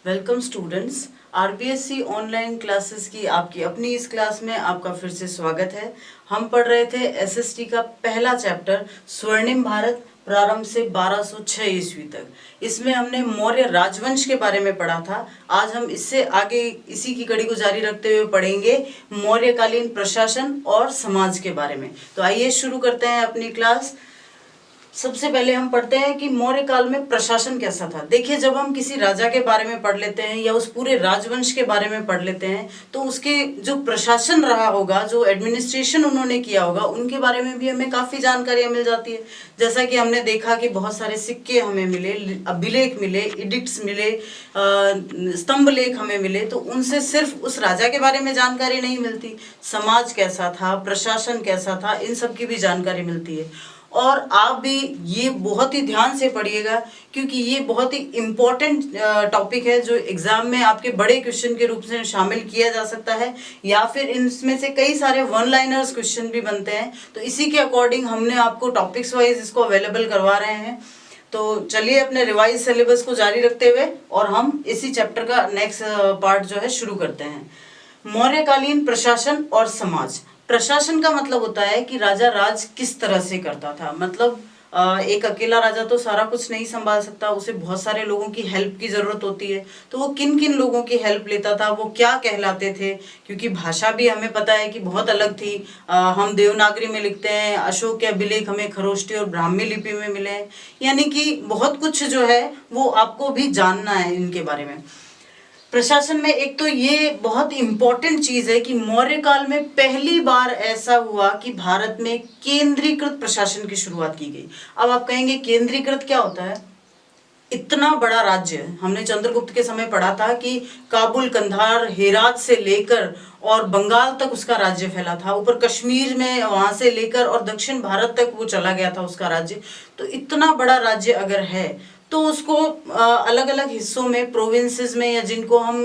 Welcome students. RBSC online classes की आपकी अपनी इस क्लास में आपका फिर से स्वागत है। हम पढ़ रहे थे एसएसटी का पहला चैप्टर स्वर्णिम भारत प्रारंभ से 1206 ईस्वी तक। इसमें हमने मौर्य राजवंश के बारे में पढ़ा था। आज हम इससे आगे इसी की कड़ी को जारी रखते हुए पढ़ेंगे मौर्यकालीन प्रशासन और समाज के बारे में। तो आइए शुरू करते हैं अपनी क्लास। सबसे पहले हम पढ़ते हैं कि मौर्य काल में प्रशासन कैसा था। देखिए, जब हम किसी राजा के बारे में पढ़ लेते हैं या उस पूरे राजवंश के बारे में पढ़ लेते हैं तो उसके जो प्रशासन रहा होगा, जो एडमिनिस्ट्रेशन उन्होंने किया होगा, उनके बारे में भी हमें काफ़ी जानकारियाँ मिल जाती है। जैसा कि हमने देखा कि बहुत सारे सिक्के हमें मिले, अभिलेख मिले, एडिक्ट्स मिले, स्तंभ लेख हमें मिले, तो उनसे सिर्फ उस राजा के बारे में जानकारी नहीं मिलती, समाज कैसा था, प्रशासन कैसा था, इन सब की भी जानकारी मिलती है। और आप भी ये बहुत ही ध्यान से पढ़िएगा क्योंकि ये बहुत ही इम्पोर्टेंट टॉपिक है जो एग्जाम में आपके बड़े क्वेश्चन के रूप में शामिल किया जा सकता है या फिर इनमें से कई सारे वन लाइनर्स क्वेश्चन भी बनते हैं। तो इसी के अकॉर्डिंग हमने आपको टॉपिक्स वाइज इसको अवेलेबल करवा रहे हैं। तो चलिए अपने रिवाइज सिलेबस को जारी रखते हुए और हम इसी चैप्टर का नेक्स्ट पार्ट जो है शुरू करते हैं। मौर्यकालीन प्रशासन और समाज। प्रशासन का मतलब होता है कि राजा राज किस तरह से करता था। मतलब एक अकेला राजा तो सारा कुछ नहीं संभाल सकता, उसे बहुत सारे लोगों की हेल्प की जरूरत होती है। तो वो किन किन लोगों की हेल्प लेता था, वो क्या कहलाते थे, क्योंकि भाषा भी हमें पता है कि बहुत अलग थी। हम देवनागरी में लिखते हैं, अशोक के अभिलेख हमें खरोष्टी और ब्राह्मी लिपि में मिले हैं, यानी कि बहुत कुछ जो है वो आपको भी जानना है इनके बारे में। प्रशासन में एक तो ये बहुत इंपॉर्टेंट चीज है कि मौर्य काल में पहली बार ऐसा हुआ कि भारत में केंद्रीकृत प्रशासन की शुरुआत की गई। अब आप कहेंगे केंद्रीकृत क्या होता है? इतना बड़ा राज्य हमने चंद्रगुप्त के समय पढ़ा था कि काबुल, कंधार, हेरात से लेकर और बंगाल तक उसका राज्य फैला था। ऊपर कश्मीर में वहां से लेकर और दक्षिण भारत तक वो चला गया था उसका राज्य। तो इतना बड़ा राज्य अगर है तो उसको अलग अलग हिस्सों में, प्रोविंसेस में, या जिनको हम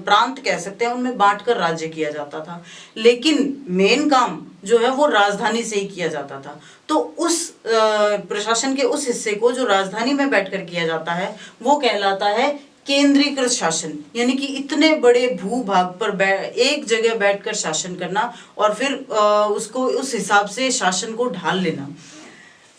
प्रांत कह सकते हैं, उनमें बांटकर राज्य किया जाता था। लेकिन मेन काम जो है वो राजधानी से ही किया जाता था। तो उस प्रशासन के उस हिस्से को जो राजधानी में बैठकर किया जाता है वो कहलाता है केंद्रीकृत शासन। यानी कि इतने बड़े भूभाग पर एक जगह बैठकर शासन करना और फिर उसको उस हिसाब से शासन को ढाल लेना।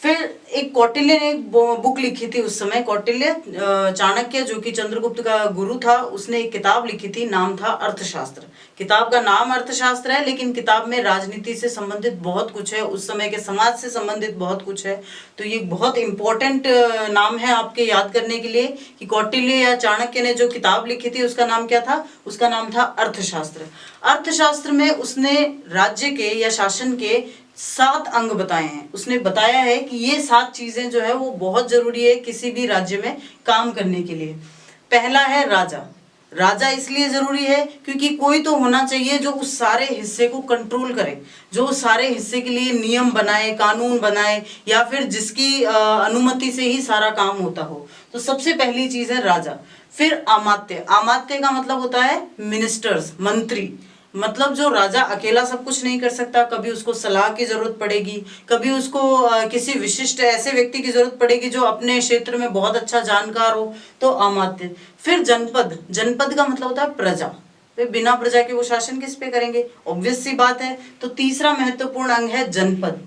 फिर एक कौटिल्य ने एक बुक लिखी थी उस समय। कौटिल्य चाणक्य जो कि चंद्रगुप्त का गुरु था, उसने एक किताब लिखी थी, नाम था अर्थशास्त्र। किताब का नाम अर्थशास्त्र है लेकिन किताब में राजनीति से संबंधित बहुत कुछ है, उस समय के समाज से संबंधित बहुत कुछ है। तो ये बहुत इंपॉर्टेंट नाम है आपके याद करने के लिए कि कौटिल्य या चाणक्य ने जो किताब लिखी थी उसका नाम क्या था? उसका नाम था अर्थशास्त्र। अर्थशास्त्र में उसने राज्य के या शासन के 7 अंग बताए हैं। उसने बताया है कि ये 7 चीजें जो है वो बहुत जरूरी है किसी भी राज्य में काम करने के लिए। पहला है राजा। राजा इसलिए जरूरी है क्योंकि कोई तो होना चाहिए जो उस सारे हिस्से को कंट्रोल करे, जो उस सारे हिस्से के लिए नियम बनाए, कानून बनाए, या फिर जिसकी अनुमति से ही सारा काम होता हो। तो सबसे पहली चीज है राजा। फिर अमात्य। अमात्य का मतलब होता है मिनिस्टर्स, मंत्री। मतलब जो राजा अकेला सब कुछ नहीं कर सकता, कभी उसको सलाह की जरूरत पड़ेगी, कभी उसको किसी विशिष्ट ऐसे व्यक्ति की जरूरत पड़ेगी जो अपने क्षेत्र में बहुत अच्छा जानकार हो, तो अमात्य। फिर जनपद। जनपद का मतलब होता है प्रजा। तो बिना प्रजा के वो शासन किस पे करेंगे? ऑब्वियस सी बात है। तो तीसरा महत्वपूर्ण अंग है जनपद।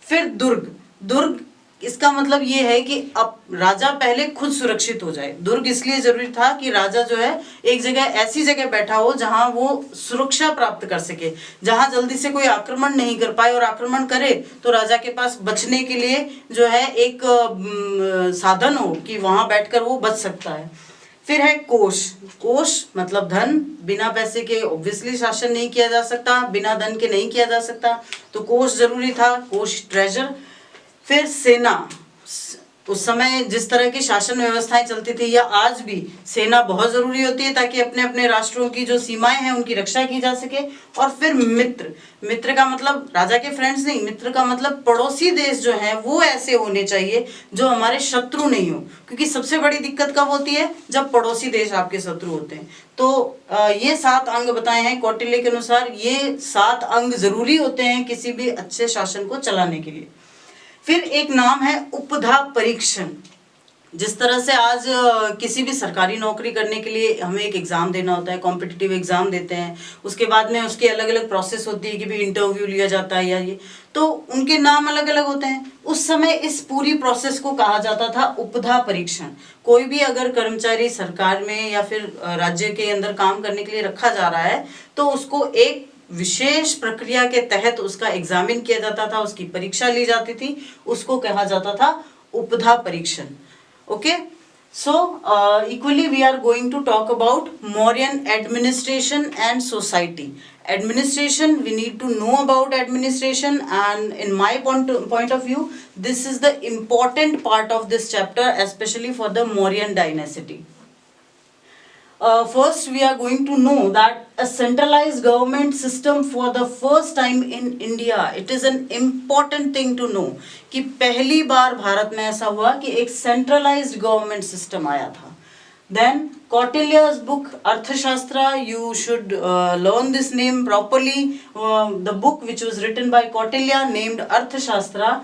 फिर दुर्ग। दुर्ग इसका मतलब ये है कि अब राजा पहले खुद सुरक्षित हो जाए। दुर्ग इसलिए जरूरी था कि राजा जो है एक जगह, ऐसी जगह बैठा हो जहां वो सुरक्षा प्राप्त कर सके, जहां जल्दी से कोई आक्रमण नहीं कर पाए, और आक्रमण करे तो राजा के पास बचने के लिए जो है एक साधन हो कि वहां बैठकर वो बच सकता है। फिर है कोष। कोष मतलब धन। बिना पैसे के ऑब्वियसली शासन नहीं किया जा सकता, बिना धन के नहीं किया जा सकता, तो कोष जरूरी था, कोष, ट्रेजर। फिर सेना। उस समय जिस तरह की शासन व्यवस्थाएं चलती थी या आज भी सेना बहुत जरूरी होती है ताकि अपने अपने राष्ट्रों की जो सीमाएं हैं उनकी रक्षा की जा सके। और फिर मित्र। मित्र का मतलब राजा के फ्रेंड्स नहीं, मित्र का मतलब पड़ोसी देश जो है वो ऐसे होने चाहिए जो हमारे शत्रु नहीं हो, क्योंकि सबसे बड़ी दिक्कत कब होती है? जब पड़ोसी देश आपके शत्रु होते हैं। तो ये 7 अंग बताए हैं कौटिल्य के अनुसार। ये 7 अंग जरूरी होते हैं किसी भी अच्छे शासन को चलाने के लिए। फिर एक नाम है उपधा परीक्षण। जिस तरह से आज किसी भी सरकारी नौकरी करने के लिए हमें एक एग्ज़ाम देना होता है, कॉम्पिटिटिव एग्ज़ाम देते हैं, उसके बाद में उसकी अलग अलग प्रोसेस होती है कि भाई इंटरव्यू लिया जाता है या ये, तो उनके नाम अलग अलग होते हैं। उस समय इस पूरी प्रोसेस को कहा जाता था उपधा परीक्षण। कोई भी अगर कर्मचारी सरकार में या फिर राज्य के अंदर काम करने के लिए रखा जा रहा है तो उसको एक विशेष प्रक्रिया के तहत उसका एग्जामिन किया जाता था, उसकी परीक्षा ली जाती थी, उसको कहा जाता था उपधा परीक्षण। Okay, so equally we are going to talk about Mauryan administration and society. Administration, we need to know about administration, and in my point of view, this is the important part of this chapter, especially for the Mauryan dynasty. First we are going to know that a centralized government system for the first time in India. It is an important thing to know कि पहली बार भारत में ऐसा हुआ कि एक centralized government system आया था. Then Kautilya's book Arthashastra, you should learn this name properly. The book which was written by Kautilya named Arthashastra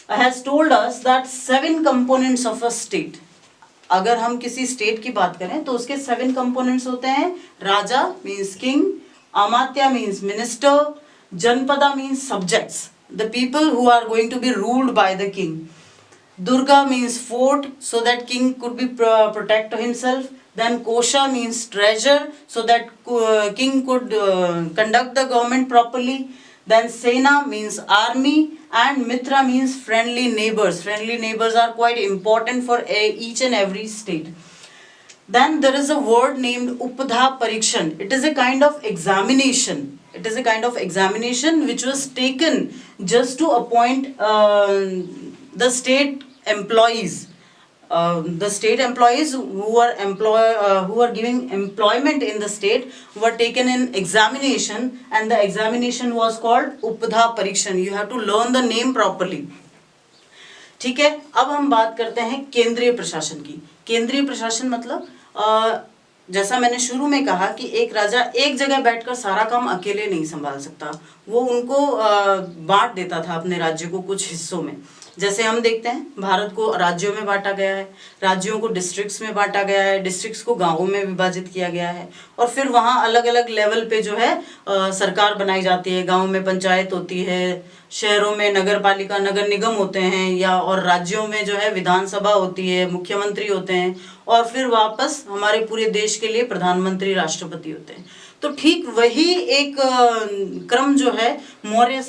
has told us that 7 components of a state. अगर हम किसी स्टेट की बात करें तो उसके 7 कंपोनेंट्स होते हैं. Raja means king, amatya means minister, janapada means subjects, the people who are going to be ruled by the king. Durga means fort, so that king could be protect himself. Then Kosha means treasure, so that king could conduct the government properly. Then Sena means army, and Mitra means friendly neighbors. Friendly neighbors are quite important for each and every state. Then there is a word named Upadha Parikshan. It is a kind of examination. It is a kind of examination which was taken just to appoint the state employees. The state employees who are giving employment in the state were taken in examination, and the examination was called Upadha Parikshan. You have to learn the name properly. ठीक है, अब हम बात करते हैं केंद्रीय प्रशासन की. केंद्रीय प्रशासन मतलब जैसा मैंने शुरू में कहा कि एक राजा एक जगह बैठकर सारा काम अकेले नहीं संभाल सकता, वो उनको बांट देता था अपने राज्य को कुछ हिस्सों में. जैसे हम देखते हैं भारत को राज्यों में बांटा गया है, राज्यों को डिस्ट्रिक्ट्स में बांटा गया है, डिस्ट्रिक्ट्स को गांवों में विभाजित किया गया है, और फिर वहाँ अलग अलग लेवल पे जो है सरकार बनाई जाती है. गांव में पंचायत होती है, शहरों में नगर पालिका नगर निगम होते हैं, या और राज्यों में जो है विधानसभा होती है, मुख्यमंत्री होते हैं, और फिर वापस हमारे पूरे देश के लिए प्रधानमंत्री राष्ट्रपति होते हैं. तो ठीक वही एक क्रम जो है मौर्य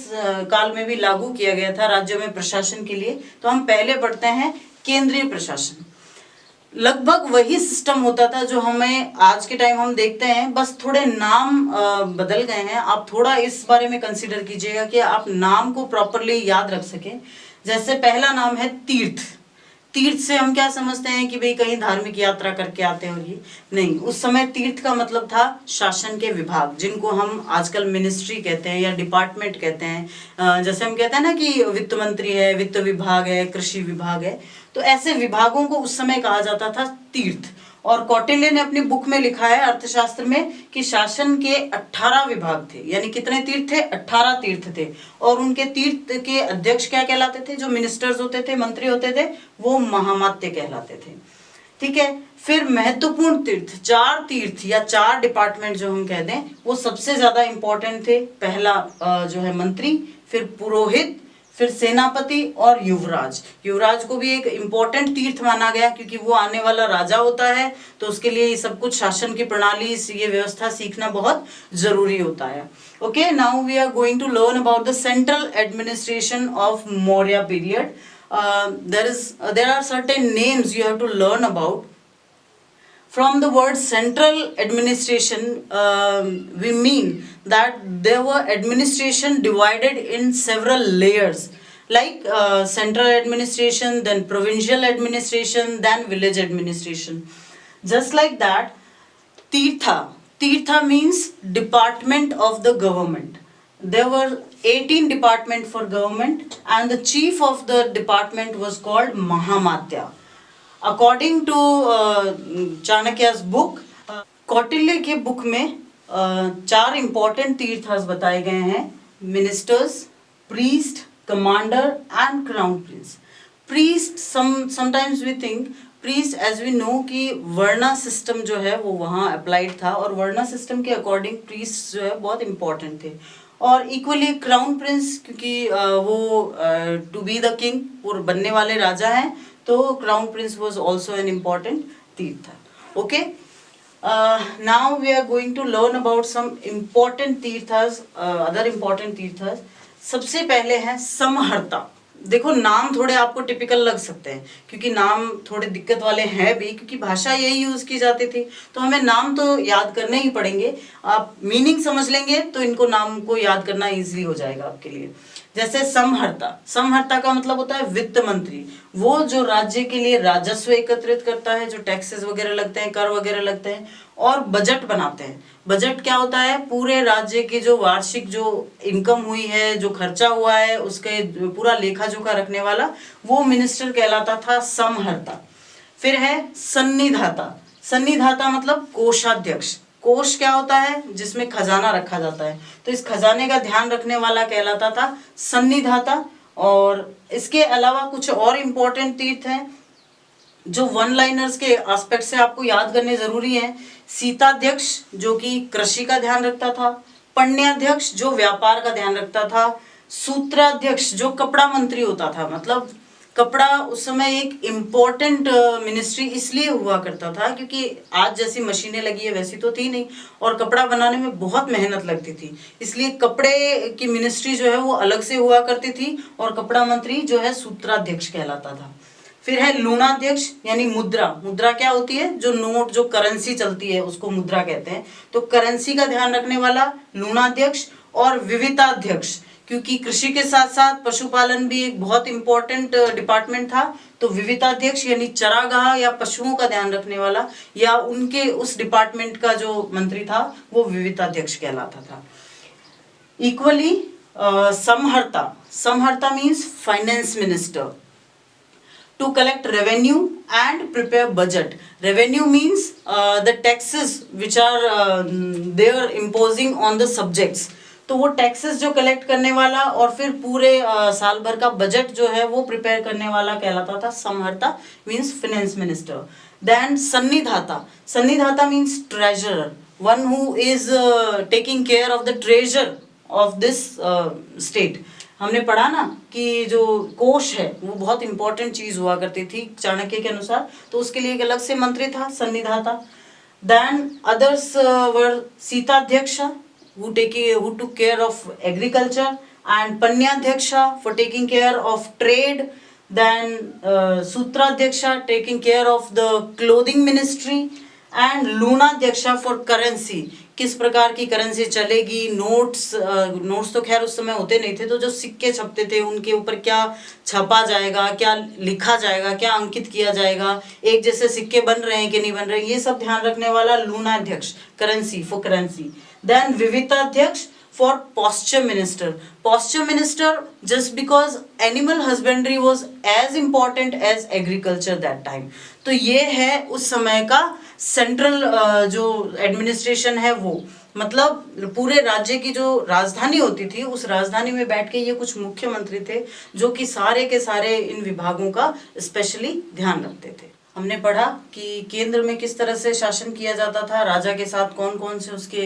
काल में भी लागू किया गया था राज्यों में प्रशासन के लिए. तो हम पहले पढ़ते हैं केंद्रीय प्रशासन. लगभग वही सिस्टम होता था जो हमें आज के टाइम हम देखते हैं, बस थोड़े नाम बदल गए हैं. आप थोड़ा इस बारे में कंसीडर कीजिएगा कि आप नाम को प्रॉपरली याद रख सकें. जैसे पहला नाम है तीर्थ. तीर्थ से हम क्या समझते हैं कि भाई कहीं धार्मिक यात्रा करके आते हैं, और ये नहीं. उस समय तीर्थ का मतलब था शासन के विभाग, जिनको हम आजकल मिनिस्ट्री कहते हैं या डिपार्टमेंट कहते हैं. जैसे हम कहते हैं ना कि वित्त मंत्री है, वित्त विभाग है, कृषि विभाग है, तो ऐसे विभागों को उस समय कहा जाता था तीर्थ. और कौटिल्य ने अपनी बुक में लिखा है अर्थशास्त्र में कि शासन के 18 विभाग थे. यानी कितने तीर्थ थे? 18 तीर्थ थे. और उनके तीर्थ के अध्यक्ष क्या कहलाते थे? जो मिनिस्टर्स होते थे, मंत्री होते थे, वो महामात्य कहलाते थे. ठीक है. फिर महत्वपूर्ण तीर्थ, 4 तीर्थ या 4 डिपार्टमेंट जो हम कह दें, वो सबसे ज्यादा इंपॉर्टेंट थे. पहला जो है मंत्री, फिर पुरोहित, फिर सेनापति और युवराज. युवराज को भी एक इम्पोर्टेंट तीर्थ माना गया क्योंकि वो आने वाला राजा होता है, तो उसके लिए ये सब कुछ शासन की प्रणाली, ये व्यवस्था सीखना बहुत जरूरी होता है. Okay, now we are going to learn about the central administration of Maurya period. there are certain names you have to learn about. From the word central administration, we mean that there were administration divided in several layers, like central administration, then provincial administration, then village administration. Just like that, Tirtha means department of the government. There were 18 departments for government, and the chief of the department was called Mahamatya. According to Chanakya's book, Kautilya के book में 4 important तीर्थस बताए गए हैं: ministers, priest, commander and crown prince. Priest, sometimes we think priest as we know कि varna system जो है वो वहाँ अप्लाइड था, और वर्णा सिस्टम के अकॉर्डिंग प्रीस्ट जो है बहुत इंपॉर्टेंट थे। और इक्वली क्राउन प्रिंस, क्योंकि वो टू बी द किंग, वो बनने वाले राजा हैं, तो crown prince was also an important तीर्थ। Okay, now we are going to learn about some important तीर्थस, other important तीर्थस। सबसे पहले है समहर्ता। देखो नाम थोड़े आपको टिपिकल लग सकते हैं, क्योंकि नाम थोड़े दिक्कत वाले हैं भी, क्योंकि भाषा यही यूज की जाती थी, तो हमें नाम तो याद करने ही पड़ेंगे। आप मीनिंग समझ लेंगे तो इनको नाम को याद करना इजीली हो जाएगा आपके लिए। जैसे समहर्ता, समहर्ता का मतलब होता है वित्त मंत्री, वो जो राज्य के लिए राजस्व एकत्रित करता है, जो टैक्सेस वगैरह लगते हैं, कर वगैरह लगते हैं, और बजट बनाते हैं। बजट क्या होता है? पूरे राज्य की जो वार्षिक जो इनकम हुई है, जो खर्चा हुआ है, उसके पूरा लेखा जोखा रखने वाला वो मिनिस्टर कहलाता था समहर्ता। फिर है सन्निधाता। सन्निधाता मतलब कोषाध्यक्ष। कोष क्या होता है? जिसमें खजाना रखा जाता है, तो इस खजाने का ध्यान रखने वाला कहलाता था सन्निधाता। और इसके अलावा कुछ और इम्पोर्टेंट तीर्थ हैं जो वन लाइनर्स के एस्पेक्ट से आपको याद करने जरूरी है। सीताध्यक्ष जो कि कृषि का ध्यान रखता था, पण्याध्यक्ष जो व्यापार का ध्यान रखता था, सूत्राध्यक्ष जो कपड़ा मंत्री होता था। मतलब कपड़ा उस समय एक इम्पोर्टेंट मिनिस्ट्री इसलिए हुआ करता था क्योंकि आज जैसी मशीनें लगी है वैसी तो थी नहीं, और कपड़ा बनाने में बहुत मेहनत लगती थी, इसलिए कपड़े की मिनिस्ट्री जो है वो अलग से हुआ करती थी, और कपड़ा मंत्री जो है सूत्राध्यक्ष कहलाता था। फिर है लूणाध्यक्ष यानी मुद्रा। मुद्रा क्या होती है? जो नोट, जो करेंसी चलती है उसको मुद्रा कहते हैं, तो करेंसी का ध्यान रखने वाला लूणाध्यक्ष। और विविताध्यक्ष, क्योंकि कृषि के साथ साथ पशुपालन भी एक बहुत इंपॉर्टेंट डिपार्टमेंट था, तो विविताध्यक्ष यानी चरागाह या पशुओं का ध्यान रखने वाला या उनके उस डिपार्टमेंट का जो मंत्री था वो विविताध्यक्ष कहलाता था। इक्वली समहर्ता, समहर्ता means finance minister, to collect revenue and prepare budget. Revenue means the taxes which are they are imposing on the subjects, तो वो टैक्सेस जो कलेक्ट करने वाला और फिर पूरे साल भर का बजट जो है वो प्रिपेयर करने वाला कहलाता था समहर्ता, मीन्स फाइनेंस मिनिस्टर। देन सन्निधाता, सन्निधाता means treasurer, one who is taking care of the treasure of this state. हमने पढ़ा ना कि जो कोष है वो बहुत इंपॉर्टेंट चीज हुआ करती थी चाणक्य के अनुसार, तो उसके लिए एक अलग से मंत्री था सन्निधाता। देन अदर्स वर सीताध्यक्ष who took care of agriculture, and panyaध्यक्षा for taking care of trade, then सूत्राध्यक्षा taking care of the clothing ministry, and लूणाध्यक्षा for currency, किस प्रकार की करेंसी चलेगी, नोट्स तो खैर उस समय होते नहीं थे, तो जो सिक्के छपते थे उनके ऊपर क्या छपा जाएगा, क्या लिखा जाएगा, क्या अंकित किया जाएगा, एक जैसे सिक्के बन रहे हैं कि नहीं बन रहे हैं, ये सब ध्यान रखने वाला लूणाध्यक्ष, करेंसी फॉर करेंसी। देन विविताध्यक्ष for posture minister. Posture minister just because animal husbandry was as important as agriculture that time. तो ये है उस समय का सेंट्रल जो एडमिनिस्ट्रेशन है वो, मतलब पूरे राज्य की जो राजधानी होती थी उस राजधानी में बैठ के ये कुछ मुख्यमंत्री थे जो कि सारे के सारे इन विभागों का स्पेशली ध्यान रखते थे। हमने पढ़ा कि केंद्र में किस तरह से शासन किया जाता था, राजा के साथ कौन कौन से उसके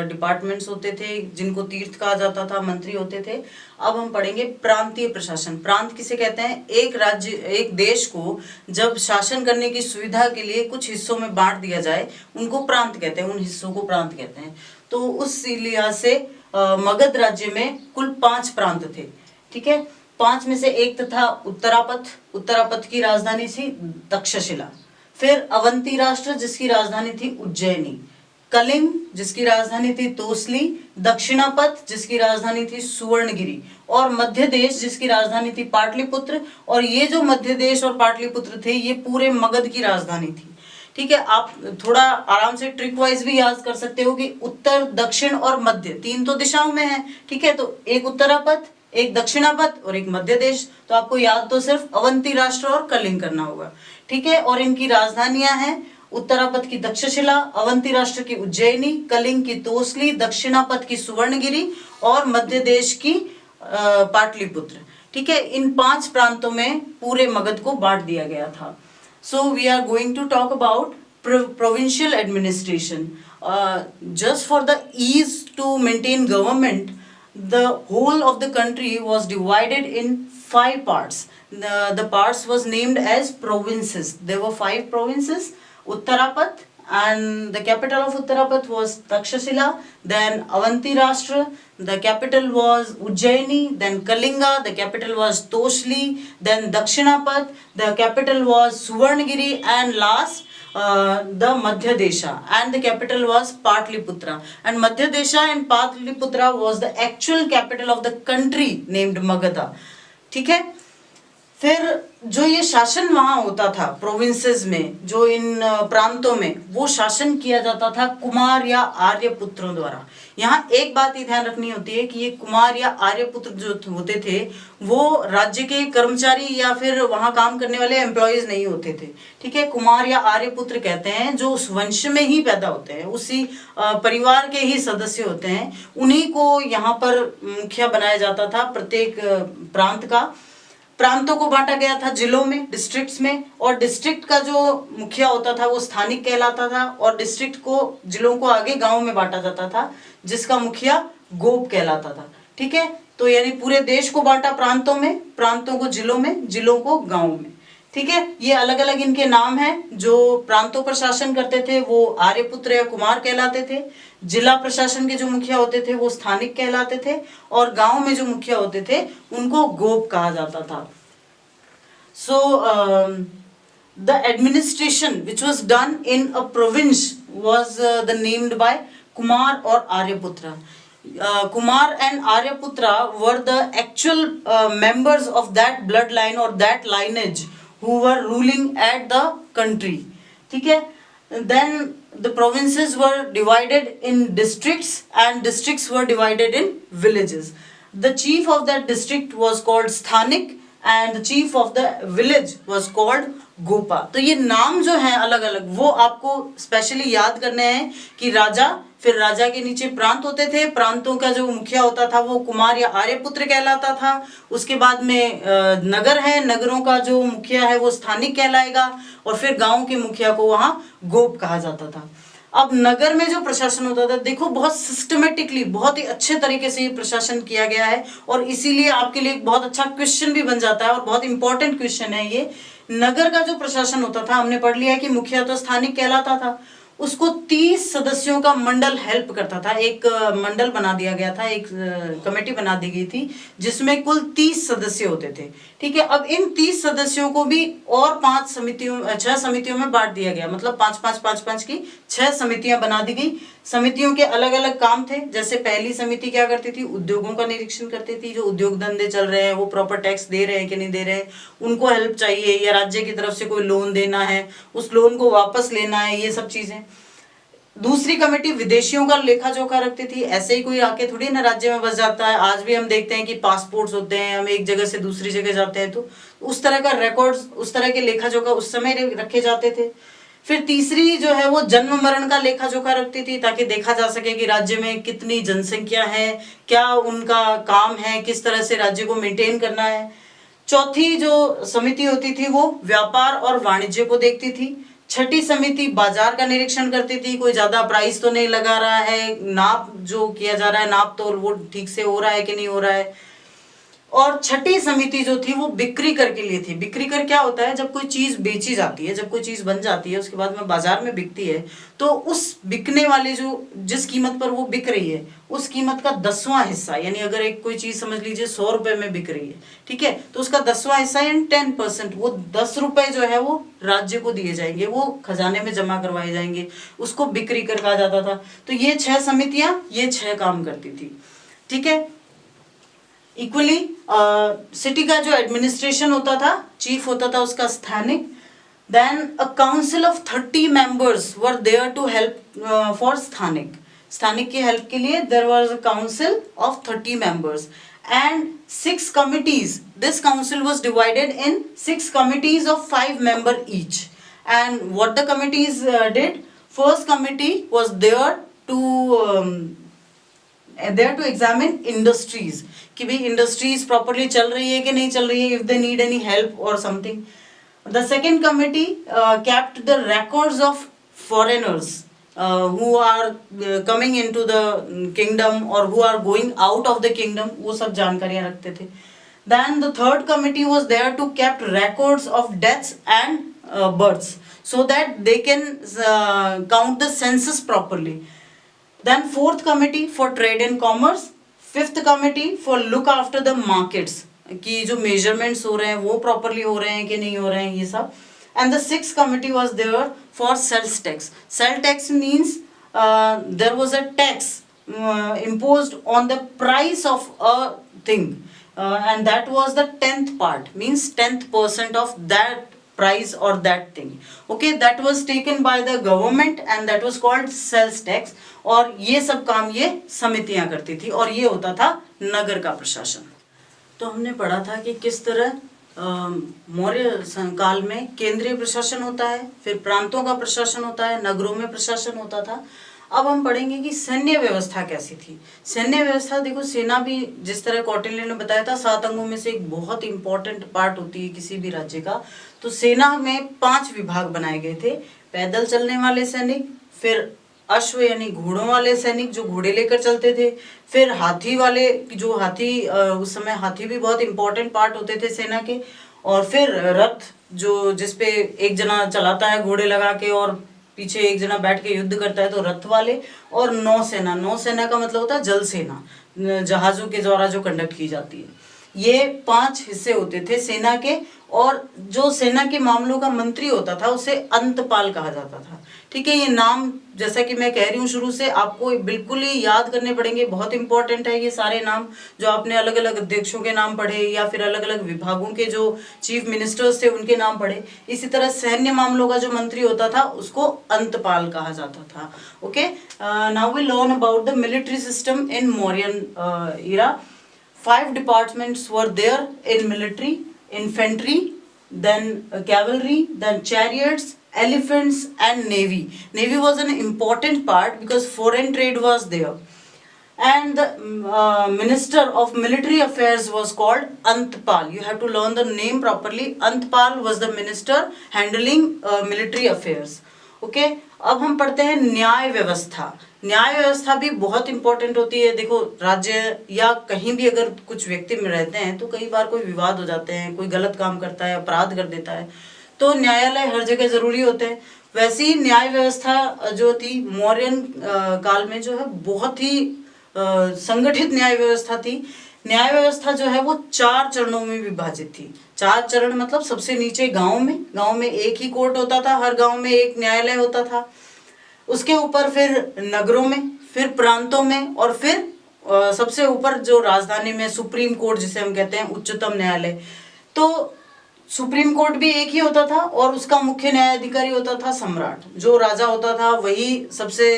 डिपार्टमेंट्स होते थे जिनको तीर्थ कहा जाता था, मंत्री होते थे। अब हम पढ़ेंगे प्रांतीय प्रशासन। प्रांत किसे कहते हैं? एक राज्य, एक देश को जब शासन करने की सुविधा के लिए कुछ हिस्सों में बांट दिया जाए उनको प्रांत कहते हैं, उन हिस्सों को प्रांत कहते हैं। तो उस लिहाज से मगध राज्य में कुल 5 प्रांत थे, ठीक है। 5 में से एक तथा उत्तरापथ, उत्तरापथ की राजधानी थी तक्षशिला। फिर अवंती राष्ट्र जिसकी राजधानी थी उज्जैनी, कलिंग जिसकी राजधानी थी तोसली, दक्षिणापथ जिसकी राजधानी थी सुवर्णगिरी, और मध्य देश जिसकी राजधानी थी पाटलिपुत्र। और ये जो मध्य देश और पाटलिपुत्र थे ये पूरे मगध की राजधानी थी, ठीक है। आप थोड़ा आराम से ट्रिक वाइज भी याद कर सकते हो कि उत्तर, दक्षिण और मध्य 3 तो दिशाओं में है, ठीक है। तो एक उत्तरापथ, एक दक्षिणापथ और एक मध्य देश, तो आपको याद तो सिर्फ अवंती राष्ट्र और कलिंग करना होगा, ठीक है। और इनकी राजधानियां हैं उत्तरापथ की तक्षशिला, अवंती राष्ट्र की उज्जैनी, कलिंग की तोसली, दक्षिणापथ की सुवर्णगिरी और मध्य देश की पाटलिपुत्र, ठीक है। इन 5 प्रांतों में पूरे मगध को बांट दिया गया था। So we are going to talk about provincial administration. Just for the ease to maintain government, the whole of the country was divided in 5 parts. The parts was named as provinces. There were 5 provinces. Uttarapat, and the capital of Uttarapat was Takshashila, then Avanti Rashtra, the capital was Ujjaini, then Kalinga, the capital was Toshli, then Dakshinapat, the capital was Suvarnagiri, and last the Madhya Desha, and the capital was Patliputra. And Madhya Desha and Patliputra was the actual capital of the country named Magadha. ठीक है, फिर जो ये शासन वहाँ होता था provinces में, जो इन प्रांतों में, वो शासन किया जाता था कुमार या आर्यपुत्रों द्वारा। यहाँ एक बात ही ध्यान रखनी होती है कि ये कुमार या आर्यपुत्र जो होते थे वो राज्य के कर्मचारी या फिर वहाँ काम करने वाले एम्प्लॉयज नहीं होते थे। ठीक है, कुमार या आर्यपुत्र कहते हैं जो उस वंश में ही पैदा होते हैं, उसी परिवार के ही सदस्य होते हैं, उन्हीं को यहाँ पर मुखिया बनाया जाता था। प्रत्येक प्रांत का, प्रांतों को बांटा गया था जिलों में, डिस्ट्रिक्ट्स में, और डिस्ट्रिक्ट का जो मुखिया होता था वो स्थानिक कहलाता था, और डिस्ट्रिक्ट को, जिलों को आगे गांव में बांटा जाता था जिसका मुखिया गोप कहलाता था। ठीक है, तो यानी पूरे देश को बांटा प्रांतों में, प्रांतों को जिलों में, जिलों को गांव में। ठीक है, ये अलग अलग इनके नाम हैं। जो प्रांतों पर शासन करते थे वो आर्यपुत्र या कुमार कहलाते थे, जिला प्रशासन के जो मुखिया होते थे वो स्थानिक कहलाते थे, और गांव में जो मुखिया होते थे उनको गोप कहा जाता था। So the administration which was done in a province was the named by Kumar और आर्यपुत्र. Kumar and Aryaputra were the actual members of that bloodline or that lineage who were ruling at the country. ठीक है, then the provinces were divided in districts and districts were divided in villages. The chief of that district was called Sthanik and the chief of the village was called Gopa. तो ये नाम जो है अलग अलग वो आपको स्पेशली याद करने हैं कि राजा, फिर राजा के नीचे प्रांत होते थे, प्रांतों का जो मुखिया होता था वो कुमार या आर्यपुत्र कहलाता था, उसके बाद में नगर है, नगरों का जो मुखिया है वो स्थानिक कहलाएगा, और फिर गांव के मुखिया को वहाँ गोप कहा जाता था। अब नगर में जो प्रशासन होता था, देखो बहुत सिस्टमेटिकली, बहुत ही अच्छे तरीके से ये प्रशासन किया गया है, और इसीलिए आपके लिए एक बहुत अच्छा क्वेश्चन भी बन जाता है और बहुत इंपॉर्टेंट क्वेश्चन है ये। नगर का जो प्रशासन होता था, हमने पढ़ लिया कि मुखिया तो स्थानिक कहलाता था, उसको 30 सदस्यों का मंडल हेल्प करता था। एक मंडल बना दिया गया था, एक कमेटी बना दी गई थी जिसमें कुल 30 सदस्य होते थे। ठीक है, अब इन 30 सदस्यों को भी और 6 समितियों में बांट दिया गया, मतलब 5-5 की 6 समितियां बना दी गई। समितियों के अलग अलग काम थे। जैसे पहली समिति क्या करती थी, उद्योगों का निरीक्षण करती थी, जो उद्योग धंधे चल रहे हैं वो प्रॉपर टैक्स दे रहे हैं कि नहीं दे रहे हैं, उनको हेल्प चाहिए, या राज्य की तरफ से कोई लोन देना है, उस लोन को वापस लेना है, ये सब चीजें। दूसरी कमेटी विदेशियों का लेखा जोखा रखती थी। ऐसे ही कोई आके थोड़ी ना राज्य में बस जाता है। आज भी हम देखते हैं कि पासपोर्ट्स होते हैं, हम एक जगह से दूसरी जगह जाते हैं, तो उस तरह का रिकॉर्ड्स, उस तरह के लेखा जोखा उस समय रखे जाते थे। फिर तीसरी जो है वो जन्म मरण का लेखा जोखा रखती थी, ताकि देखा जा सके कि राज्य में कितनी जनसंख्या है, क्या उनका काम है, किस तरह से राज्य को मेंटेन करना है। चौथी जो समिति होती थी वो व्यापार और वाणिज्य को देखती थी। छठी समिति बाजार का निरीक्षण करती थी, कोई ज्यादा प्राइस तो नहीं लगा रहा है, नाप जो किया जा रहा है, नाप तो वो ठीक से हो रहा है कि नहीं हो रहा है। और छठी समिति जो थी वो बिक्री कर के लिए थी। बिक्री कर क्या होता है, जब कोई चीज बेची जाती है, जब कोई चीज बन जाती है, उसके बाद में बाजार में बिकती है, तो उस बिकने वाले जो जिस कीमत पर वो बिक रही है उस कीमत का 10वां हिस्सा, यानी अगर एक कोई चीज समझ लीजिए 100 रुपए में बिक रही है, ठीक है, तो उसका 10वां हिस्सा यानी 10%, वो 10 रुपए जो है वो राज्य को दिए जाएंगे, वो खजाने में जमा करवाए जाएंगे, उसको बिक्री कर कहा जाता था। तो ये 6 समितियां ये 6 काम करती थी। ठीक है, इक्वली सिटी का जो एडमिनिस्ट्रेशन होता था, चीफ होता था उसका स्थानिक। Then a council of 30 members were there to help for sthanika. स्थानिक की हेल्प के लिए there was a council of 30 members and 6 committees. This council was divided in 6 committees of 5 member each. And what the committees did? First committee was there to examine industries कि भाई industries properly चल रही है कि नहीं चल रही है, if they need any help और something. The second committee kept the records of foreigners who are coming into the kingdom or who are going out of the kingdom, वो सब जानकारियां रखते थे. Then the third committee was there to kept records of deaths and births, so that they can count the census properly. Then fourth committee for trade and commerce. Fifth committee for look after the markets, कि जो measurements हो रहे हैं वो properly हो रहे हैं कि नहीं हो रहे हैं, ये सब. And the sixth committee was there for sales tax. Sales tax means there was a tax imposed on the price of a thing, and that was the 10th part, means 10th% of that price or that thing. Okay, that was taken by the government and that was called sales tax. और ये सब काम ये समितियां करती थी और ये होता था नगर का प्रशासन. तो हमने पढ़ा था कि किस तरह मौर्य काल में केंद्रीय प्रशासन होता है, फिर प्रांतों का प्रशासन होता है, नगरों में प्रशासन होता था. अब हम पढ़ेंगे कि सैन्य व्यवस्था कैसी थी. सैन्य व्यवस्था, देखो सेना भी जिस तरह कौटिल्य ने बताया था 7 अंगों में से एक बहुत इंपॉर्टेंट पार्ट होती है किसी भी राज्य का. तो सेना में 5 विभाग बनाए गए थे. पैदल चलने वाले सैनिक, फिर अश्व यानी घोड़ों वाले सैनिक जो घोड़े लेकर चलते थे, फिर हाथी वाले जो हाथी, उस समय हाथी भी बहुत इंपॉर्टेंट पार्ट होते थे सेना के, और फिर रथ जो जिसपे एक जना चलाता है घोड़े लगा के और पीछे एक जना बैठ के युद्ध करता है तो रथ वाले, और नौसेना. नौसेना का मतलब होता है जल सेना, जहाजों के द्वारा जो कंडक्ट की जाती है. ये 5 हिस्से होते थे सेना के. और जो सेना के मामलों का मंत्री होता था उसे अंतपाल कहा जाता था. ठीक है, ये नाम जैसा कि मैं कह रही हूँ शुरू से आपको बिल्कुल ही याद करने पड़ेंगे, बहुत इंपॉर्टेंट है ये सारे नाम जो आपने अलग अलग अध्यक्षों के नाम पढ़े या फिर अलग अलग विभागों के जो चीफ मिनिस्टर्स थे उनके नाम पढ़े. इसी तरह सैन्य मामलों का जो मंत्री होता था उसको अंतपाल कहा जाता था. Okay, now we learn about the military system in Mauryan era. 5 departments were there in military: infantry, then cavalry, then chariots, elephants, and navy. Navy was an important part because foreign trade was there. And the minister of military affairs was called Antpal. You have to learn the name properly. Antpal was the minister handling military affairs. Okay, अब हम पढ़ते हैं न्याय व्यवस्था. न्याय व्यवस्था भी बहुत इंपॉर्टेंट होती है. देखो राज्य या कहीं भी अगर कुछ व्यक्ति में रहते हैं तो कई बार कोई विवाद हो जाते हैं, कोई गलत काम करता है, अपराध कर देता है, तो न्यायालय हर जगह जरूरी होते हैं. वैसे ही न्याय व्यवस्था जो थी मौर्यन काल में जो है बहुत ही संगठित न्याय व्यवस्था थी. न्याय व्यवस्था जो है वो 4 चरणों में विभाजित थी. 4 चरण मतलब सबसे नीचे गांव में एक ही कोर्ट होता था, हर गांव में एक न्यायालय होता था. उसके ऊपर फिर नगरों में, फिर प्रांतों में, और फिर सबसे ऊपर जो राजधानी में सुप्रीम कोर्ट जिसे हम कहते हैं उच्चतम न्यायालय. तो सुप्रीम कोर्ट भी एक ही होता था और उसका मुख्य न्यायाधिकारी होता था सम्राट. जो राजा होता था वही सबसे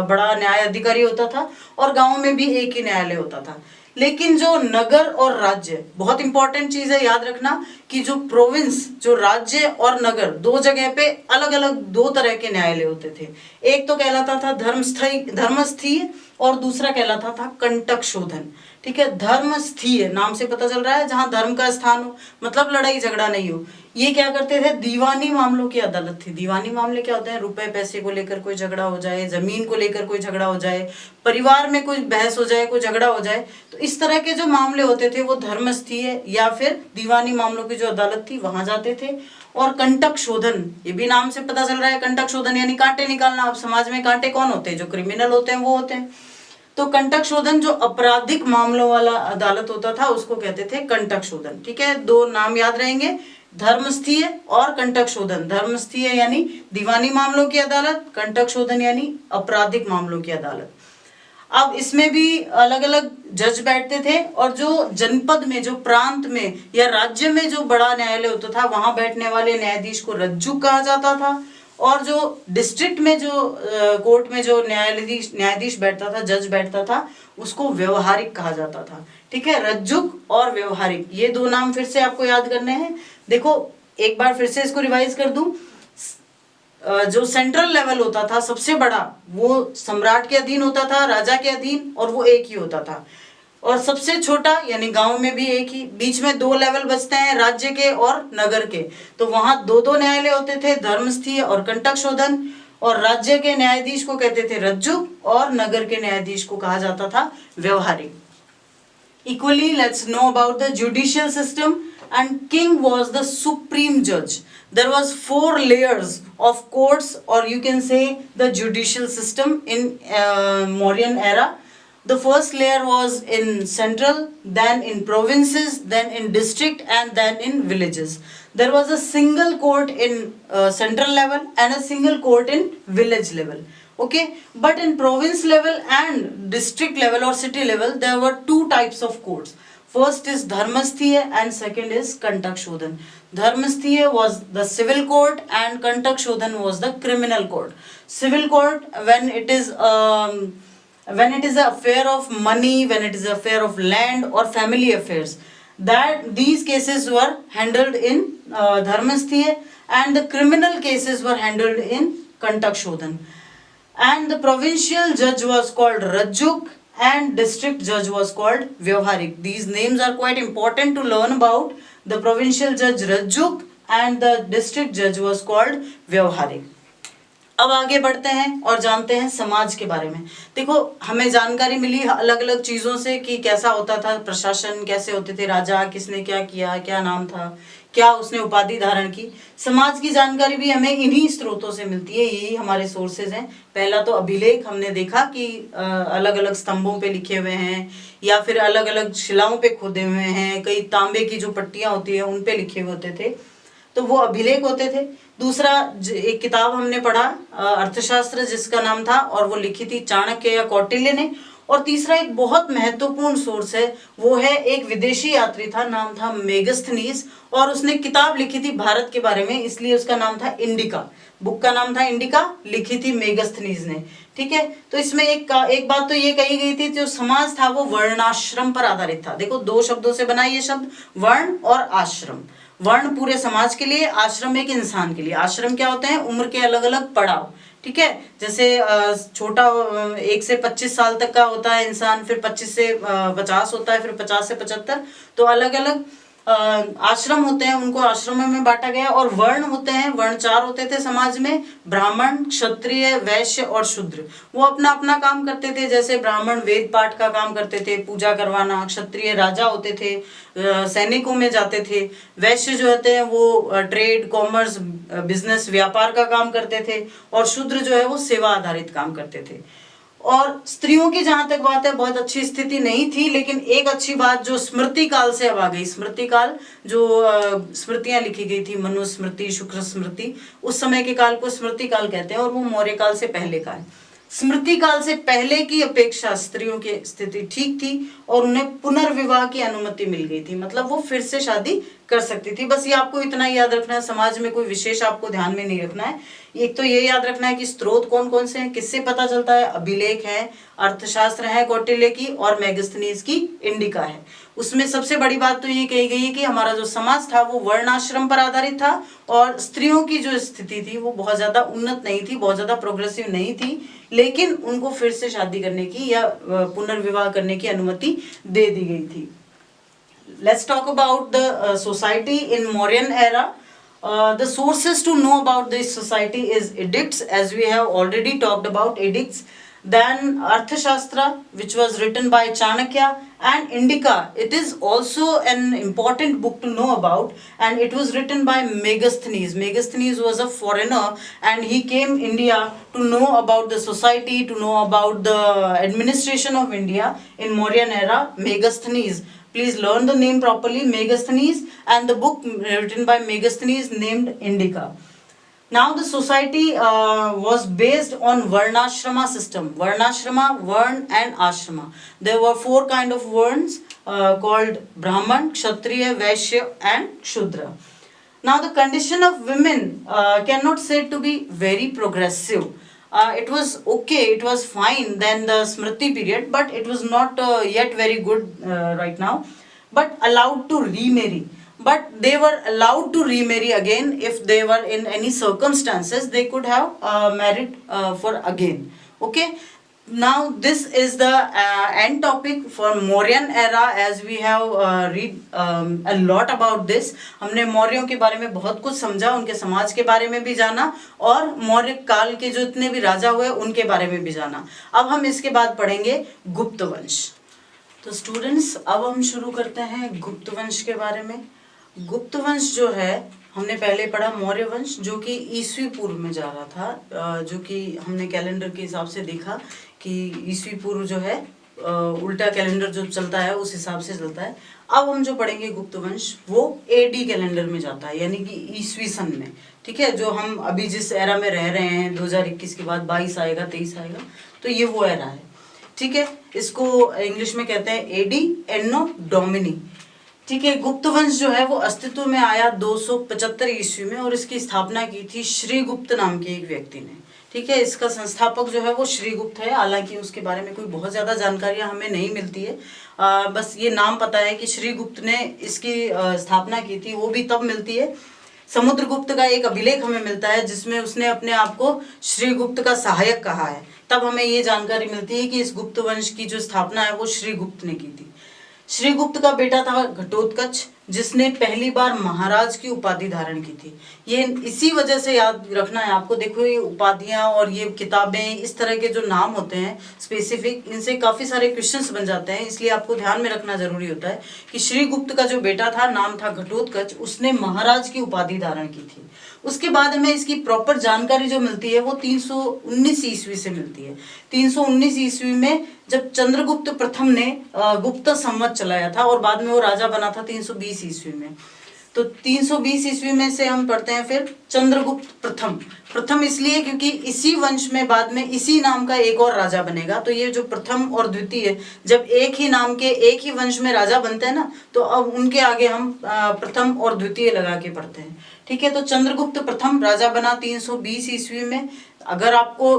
बड़ा न्याय अधिकारी होता था, और गांव में भी एक ही न्यायालय होता था. लेकिन जो नगर और राज्य, बहुत इंपॉर्टेंट चीज है याद रखना कि जो प्रोविंस, जो राज्य और नगर, 2 जगह पे अलग अलग 2 तरह के न्यायालय होते थे. एक तो कहलाता था धर्मस्थीय और दूसरा कहलाता था कंटक शोधन. ठीक है, धर्मस्थीय नाम से पता चल रहा है जहां धर्म का स्थान हो, मतलब लड़ाई झगड़ा नहीं हो. ये क्या करते थे, दीवानी मामलों की अदालत थी. दीवानी मामले क्या होते हैं, रुपए पैसे को लेकर कोई झगड़ा हो जाए, जमीन को लेकर कोई झगड़ा हो जाए, परिवार में कोई बहस हो जाए, कोई झगड़ा हो जाए, तो इस तरह के जो मामले होते थे वो धर्मस्थीय या फिर दीवानी मामलों की जो अदालत थी वहां जाते थे. और कंटक शोधन, ये भी नाम से पता चल रहा है, कंटक शोधन यानी कांटे निकालना. अब समाज में कांटे कौन होते हैं, जो क्रिमिनल होते हैं वो होते हैं. तो कंटक शोधन जो आपराधिक मामलों वाला अदालत होता था उसको कहते थे कंटक शोधन. ठीक है, 2 नाम याद रहेंगे, धर्मस्थीय और कंटक शोधन. धर्मस्थीय यानी दीवानी मामलों की अदालत, कंटक शोधन यानी आपराधिक मामलों की अदालत. अब इसमें भी अलग अलग जज बैठते थे, और जो जनपद में, जो प्रांत में या राज्य में जो बड़ा न्यायालय होता था वहां बैठने वाले न्यायाधीश को रज्जुक कहा जाता था, और जो डिस्ट्रिक्ट में जो कोर्ट में जो न्यायाधीश बैठता था, जज बैठता था, उसको व्यवहारिक कहा जाता था. ठीक है, रज्जुक और व्यवहारिक, ये 2 नाम फिर से आपको याद करने हैं. देखो एक बार फिर से इसको रिवाइज कर दूं. जो सेंट्रल लेवल होता था सबसे बड़ा, वो सम्राट के अधीन होता था, राजा के अधीन, और वो एक ही होता था. और सबसे छोटा यानी गांव में भी एक ही, बीच में 2 लेवल बचते हैं राज्य के और नगर के, तो वहां 2 न्यायालय होते थे, धर्मस्थीय और कंटक शोधन, और राज्य के न्यायाधीश को कहते थे रज्जुक और नगर के न्यायाधीश को कहा जाता था व्यवहारिक। Equally, let's know about the judicial system, and king was the supreme judge. There was 4 layers of courts, or you can say the judicial system in Mauryan era. The first layer was in central, then in provinces, then in district, and then in villages. There was a single court in central level and a single court in village level. Okay, but in province level and district level or city level there were 2 types of courts. First is dharmasthya and second is kantak shodhan. Dharmasthya was the civil court and kantak shodhan was the criminal court. Civil court when it is an affair of money, when it is an affair of land or family affairs, that these cases were handled in dharmasthya, and the criminal cases were handled in kantak shodhan. And the provincial judge was called Rajjuk and district judge was called Vyavharik. These names are quite important to learn about. The provincial judge Rajjuk and the district judge was called Vyavharik. अब आगे बढ़ते हैं और जानते हैं समाज के बारे में। देखो, हमें जानकारी मिली अलग अलग चीज़ों से कि कैसा होता था प्रशासन, कैसे होते थे राजा, किसने क्या किया, क्या नाम था, क्या उसने उपाधि धारण की। समाज की जानकारी भी हमें इन्हीं स्रोतों से मिलती है, यही हमारे सोर्सेज हैं। पहला तो अभिलेख हमने देखा कि अलग अलग स्तंभों पे लिखे हुए हैं या फिर अलग अलग शिलाओं पे खोदे हुए हैं, कई तांबे की जो पट्टियाँ होती हैं उन पे लिखे हुए होते थे, तो वो अभिलेख होते थे। दूसरा एक किताब हमने पढ़ा अर्थशास्त्र, जिसका नाम था, और वो लिखी थी चाणक्य या कौटिल्य ने। और तीसरा एक बहुत महत्वपूर्ण सोर्स है, वो है एक विदेशी यात्री था, नाम था मेगस्थनीज, और उसने किताब लिखी थी भारत के बारे में, इसलिए उसका नाम था इंडिका। बुक का नाम था इंडिका, लिखी थी मेगस्थनीज ने। ठीक है, तो इसमें एक बात तो ये कही गई थी, जो समाज था वो वर्णाश्रम पर आधारित था। देखो, 2 शब्दों से बना ये शब्द, वर्ण और आश्रम। वर्ण पूरे समाज के लिए, आश्रम एक इंसान के लिए। आश्रम क्या होते हैं? उम्र के अलग अलग पड़ाव। ठीक है, जैसे छोटा 1 से 25 साल तक का होता है इंसान, फिर 25 से 50 होता है, फिर 50 से 75, तो अलग अलग आश्रम होते हैं, उनको आश्रमों में बांटा गया। और वर्ण होते हैं, वर्ण 4 होते थे समाज में, ब्राह्मण, क्षत्रिय, वैश्य और शूद्र। वो अपना अपना काम करते थे, जैसे ब्राह्मण वेद पाठ का काम करते थे, पूजा करवाना, क्षत्रिय राजा होते थे, सैनिकों में जाते थे, वैश्य जो होते हैं वो ट्रेड, कॉमर्स, बिजनेस, व्यापार का काम करते थे, और शूद्र जो है वो सेवा आधारित काम करते थे। और स्त्रियों की जहां तक बात है, बहुत अच्छी स्थिति नहीं थी, लेकिन एक अच्छी बात जो स्मृति काल से अब आ गई, स्मृति काल जो स्मृतियां लिखी गई थी, मनुस्मृति, शुक्र स्मृति, उस समय के काल को स्मृति काल कहते हैं, और वो मौर्य काल से पहले का है। स्मृति काल से पहले की अपेक्षा स्त्रियों की स्थिति ठीक थी और उन्हें पुनर्विवाह की अनुमति मिल गई थी, मतलब वो फिर से शादी कर सकती थी। बस ये आपको इतना याद रखना है, समाज में कोई विशेष आपको ध्यान में नहीं रखना है। एक तो ये याद रखना है कि स्रोत कौन कौन से हैं, किससे पता चलता है, अभिलेख है, अर्थशास्त्र है कौटिल्य की, और मेगस्थनीज की इंडिका है। उसमें सबसे बड़ी बात तो ये कही गई है कि हमारा जो समाज था वो वर्णाश्रम पर आधारित था, और स्त्रियों की जो स्थिति थी वो बहुत ज्यादा उन्नत नहीं थी, बहुत ज्यादा प्रोग्रेसिव नहीं थी, लेकिन उनको फिर से शादी करने की या पुनर्विवाह करने की अनुमति दे दी गई थी। Let's talk about the society in Mauryan era. The sources to know about this society is edicts, as we have already talked about edicts. Then Arthashastra, which was written by Chanakya, and Indika. It is also an important book to know about, and it was written by Megasthenes. Megasthenes was a foreigner, and he came India to know about the society, to know about the administration of India in Mauryan era. Megasthenes. Please learn the name properly, Megasthenes, and the book written by Megasthenes named Indika. Now the society was based on Varnashrama system. Varnashrama, Varn and Ashrama. There were 4 kind of Varns called Brahman, Kshatriya, Vaishya and Shudra. Now the condition of women cannot said to be very progressive. It was okay, it was fine then the Smriti period, but it was not yet very good right now, but allowed to remarry. But they were allowed to remarry again if they were in any circumstances, they could have married for again. Okay, Now this is the end topic for Mauryan era, as we have read a lot about this. हमने मौर्यों के बारे में बहुत कुछ समझा, उनके समाज के बारे में भी जाना और मौर्य काल के जो इतने भी राजा हुए उनके बारे में भी जाना। अब हम इसके बाद पढ़ेंगे गुप्त वंश। तो स्टूडेंट्स अब हम शुरू करते हैं गुप्त वंश के बारे में। गुप्त वंश जो है हमने पहले पढ़ा मौर्य वंश, जो कि ईसवी पूर्व में जा रहा था, जो कि हमने कैलेंडर के हिसाब से देखा कि ईसवी पूर्व जो है उल्टा कैलेंडर जो चलता है उस हिसाब से चलता है। अब हम जो पढ़ेंगे गुप्त वंश वो एडी कैलेंडर में जाता है, यानी कि ईसवी सन में। ठीक है, जो हम अभी जिस एरा में रह रहे हैं 2021 के बाद 22 आएगा 23 आएगा, तो ये वो एरा है। ठीक है, इसको इंग्लिश में कहते हैं एडी एनो डोमिनी। ठीक है, गुप्त वंश जो है वो अस्तित्व में आया 275 ईस्वी में और इसकी स्थापना की थी श्रीगुप्त नाम के एक व्यक्ति ने। ठीक है, इसका संस्थापक जो है वो श्रीगुप्त है, हालांकि उसके बारे में कोई बहुत ज़्यादा जानकारियां हमें नहीं मिलती है। बस ये नाम पता है कि श्रीगुप्त ने इसकी स्थापना की थी। वो भी तब मिलती है, समुद्रगुप्त का एक अभिलेख हमें मिलता है जिसमें उसने अपने आप को श्रीगुप्त का सहायक कहा है। तब हमें ये जानकारी मिलती है कि इस गुप्त वंश की जो स्थापना है वो श्रीगुप्त ने की थी। श्रीगुप्त का बेटा था घटोत्कच, जिसने पहली बार महाराज की उपाधि धारण की थी। ये इसी वजह से याद रखना है आपको। देखो ये उपाधियां और ये किताबें, इस तरह के जो नाम होते हैं स्पेसिफिक, इनसे काफी सारे क्वेश्चंस बन जाते हैं, इसलिए आपको ध्यान में रखना जरूरी होता है कि श्रीगुप्त का जो बेटा था नाम था घटोत्कच, उसने महाराज की उपाधि धारण की थी। उसके बाद हमें इसकी प्रॉपर जानकारी जो मिलती है वो 319 ईस्वी से मिलती है। 319 ईस्वी में जब चंद्रगुप्त प्रथम ने गुप्त संवत चलाया था और बाद में वो राजा बना था 320 ईस्वी में। तो 320 ईस्वी में से हम पढ़ते हैं फिर चंद्रगुप्त प्रथम। प्रथम इसलिए क्योंकि इसी वंश में बाद में इसी नाम का एक और राजा बनेगा। तो ये जो प्रथम और द्वितीय, जब एक ही नाम के एक ही वंश में राजा बनते हैं ना, तो अब उनके आगे हम प्रथम और द्वितीय लगा के पढ़ते हैं। ठीक है, तो चंद्रगुप्त प्रथम राजा बना 320 ईस्वी में। अगर आपको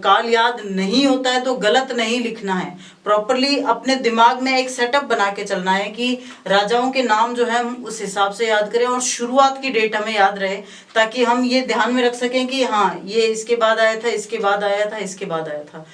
काल याद नहीं होता है तो गलत नहीं लिखना है, प्रॉपरली अपने दिमाग में एक सेटअप बना के चलना है कि राजाओं के नाम जो है हम उस हिसाब से याद करें और शुरुआत की डेट हमें याद रहे, ताकि हम ये ध्यान में रख सकें कि हाँ ये इसके बाद आया था, इसके बाद आया था, इसके बाद आया था।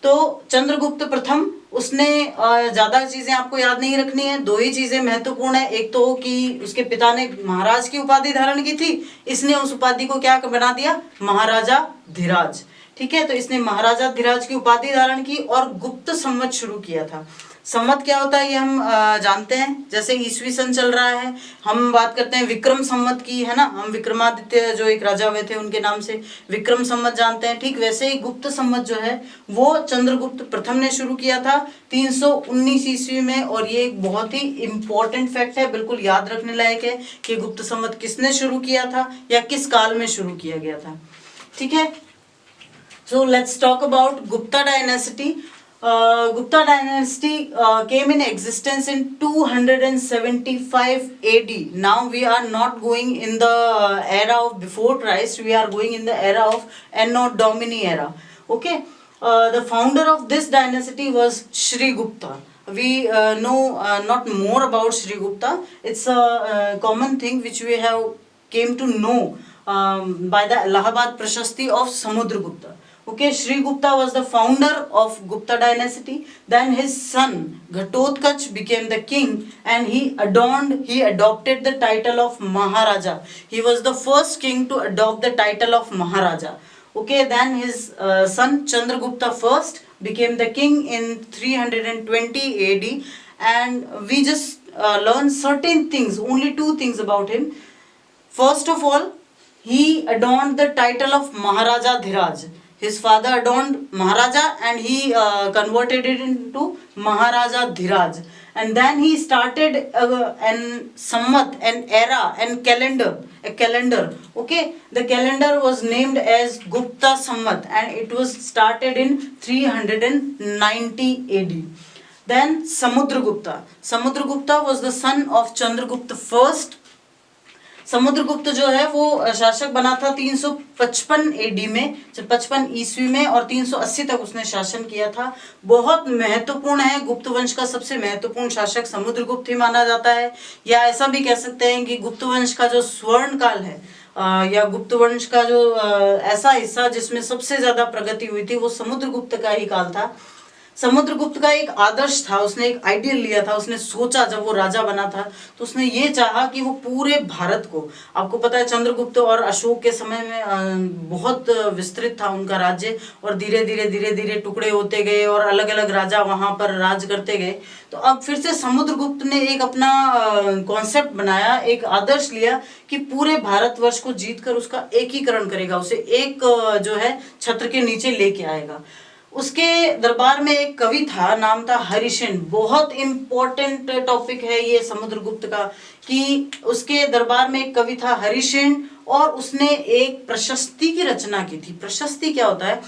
तो चंद्रगुप्त प्रथम, उसने ज्यादा चीजें आपको याद नहीं रखनी है, दो ही चीजें महत्वपूर्ण है। एक तो कि उसके पिता ने महाराज की उपाधि धारण की थी, इसने उस उपाधि को क्या बना दिया, महाराजा धीराज। ठीक है, तो इसने महाराजा धीराज की उपाधि धारण की और गुप्त संवत शुरू किया था। संवत क्या होता है ये हम जानते हैं, जैसे ईसवी सन चल रहा है, हम बात करते हैं विक्रम संवत की, है ना। हम विक्रमादित्य जो एक राजा हुए थे उनके नाम से विक्रम संवत जानते हैं। ठीक वैसे ही गुप्त संवत जो है वो चंद्रगुप्त प्रथम ने शुरू किया था 319 ईस्वी में। और ये एक बहुत ही इंपॉर्टेंट फैक्ट है, बिल्कुल याद रखने लायक है कि गुप्त संवत किसने शुरू किया था या किस काल में शुरू किया गया था। ठीक है, so let's talk about Gupta dynasty. Gupta dynasty came in existence in 275 AD. Now we are not going in the era of before Christ, we are going in the era of Anno Domini era. Okay, the founder of this dynasty was Shri Gupta. We know not more about Shri Gupta. It's a common thing which we have came to know by the Allahabad Prashasti of Samudragupta. Okay, Shri Gupta was the founder of Gupta dynasty. Then his son Ghatotkacha became the king and he adopted the title of Maharaja. He was the first king to adopt the title of Maharaja. Okay, then his son Chandragupta first became the king in 320 AD, and we just learn certain things, only two things about him. First of all, he adorned the title of Maharaja Dhiraj. His father adorned Maharaja and he converted it into Maharaja Dhiraj. And then he started an samvat, an era, an calendar, a calendar. Okay, the calendar was named as Gupta Samvat and it was started in 390 AD. Then Samudragupta. Samudragupta was the son of Chandragupta first. Samudragupta जो है वो शासक बना था 355 AD में, 55 ईस्वी में, और 380 तक उसने शासन किया था। बहुत महत्वपूर्ण है, गुप्त वंश का सबसे महत्वपूर्ण शासक समुद्रगुप्त ही माना जाता है। या ऐसा भी कह सकते हैं कि गुप्त वंश का जो स्वर्ण काल है या गुप्त वंश का जो ऐसा हिस्सा जिसमें सबसे ज्यादा प्रगति हुई थी वो समुद्रगुप्त का ही काल था। समुद्रगुप्त का एक आदर्श था, उसने एक आइडियल लिया था, उसने सोचा जब वो राजा बना था तो उसने ये चाहा कि वो पूरे भारत को, आपको पता है चंद्रगुप्त और अशोक के समय में बहुत विस्तृत था उनका राज्य और धीरे धीरे टुकड़े होते गए और अलग अलग राजा वहां पर राज करते गए। तो अब फिर से समुद्रगुप्त ने एक अपना कॉन्सेप्ट बनाया, एक आदर्श लिया कि पूरे भारतवर्ष को जीतकर उसका एकीकरण करेगा, उसे एक जो है छत्र के नीचे लेके आएगा। उसके दरबार में एक कवि था, नाम था हरिसेन। बहुत इंपॉर्टेंट टॉपिक है ये समुद्रगुप्त का कि उसके दरबार में एक कवि था हरिसेन और उसने एक प्रशस्ति की रचना की थी। प्रशस्ति क्या होता है?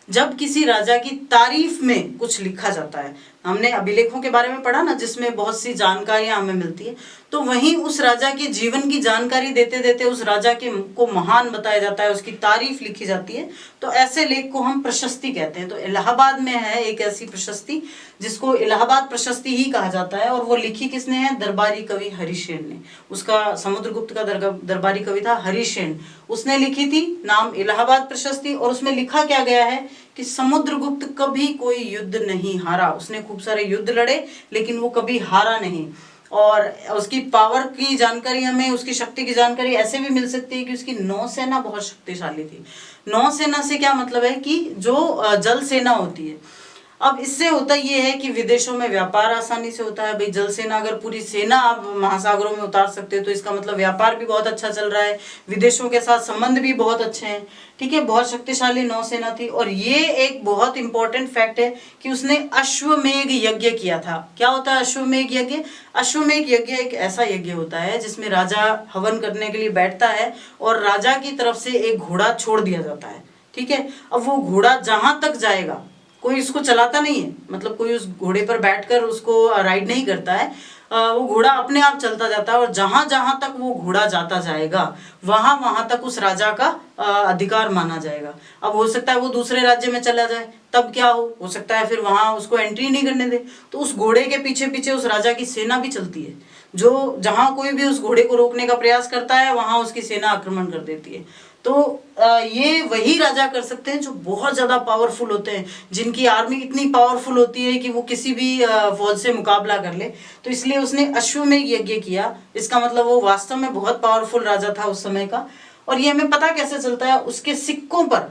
जब किसी राजा की तारीफ में कुछ लिखा जाता है, हमने अभिलेखों के बारे में पढ़ा ना जिसमें बहुत सी जानकारियां हमें मिलती है, तो वहीं उस राजा के जीवन की जानकारी देते देते उस राजा के को महान बताया जाता है, उसकी तारीफ लिखी जाती है, तो ऐसे लेख को हम प्रशस्ति कहते हैं। तो इलाहाबाद में है एक ऐसी प्रशस्ति जिसको इलाहाबाद प्रशस्ति ही कहा जाता है और वो लिखी किसने है? दरबारी कवि हरिसेन ने। उसका समुद्रगुप्त का दरबारी कवि था हरिसेन, उसने लिखी थी, नाम इलाहाबाद प्रशस्ति। और उसमें लिखा क्या गया है कि समुद्रगुप्त कभी कोई युद्ध नहीं हारा। उसने खूब सारे युद्ध लड़े लेकिन वो कभी हारा नहीं। और उसकी पावर की जानकारी हमें, उसकी शक्ति की जानकारी ऐसे भी मिल सकती है कि उसकी नौसेना बहुत शक्तिशाली थी। नौसेना से क्या मतलब है कि जो जल सेना होती है। अब इससे होता ये है कि विदेशों में व्यापार आसानी से होता है। भाई जल सेना, अगर पूरी सेना आप महासागरों में उतार सकते हो तो इसका मतलब व्यापार भी बहुत अच्छा चल रहा है, विदेशों के साथ संबंध भी बहुत अच्छे हैं। ठीक है, बहुत शक्तिशाली नौसेना थी। और ये एक बहुत इंपॉर्टेंट फैक्ट है कि उसने अश्वमेध यज्ञ किया था। क्या होता है अश्वमेध यज्ञ? अश्वमेध यज्ञ एक ऐसा यज्ञ होता है जिसमें राजा हवन करने के लिए बैठता है और राजा की तरफ से एक घोड़ा छोड़ दिया जाता है। ठीक है, अब वो घोड़ा जहां तक जाएगा, कोई उसको चलाता नहीं है, मतलब कोई उस घोड़े पर बैठकर उसको राइड नहीं करता है, वो घोड़ा अपने आप चलता जाता है और जहां जहां तक वो घोड़ा जाता जाएगा वहां वहां तक उस राजा का अधिकार माना जाएगा। अब हो सकता है वो दूसरे राज्य में चला जाए, तब क्या हो सकता है फिर वहां उसको एंट्री नहीं करने दे, तो उस घोड़े के पीछे पीछे उस राजा की सेना भी चलती है, जो जहां कोई भी उस घोड़े को रोकने का प्रयास करता है वहां उसकी सेना आक्रमण कर देती है। तो ये वही राजा कर सकते हैं जो बहुत ज्यादा पावरफुल होते हैं, जिनकी आर्मी इतनी पावरफुल होती है कि वो किसी भी फौज से मुकाबला कर ले। तो इसलिए उसने अश्वमेध यज्ञ किया। इसका मतलब वो वास्तव में बहुत पावरफुल राजा था उस समय का। और ये हमें पता कैसे चलता है? उसके सिक्कों पर,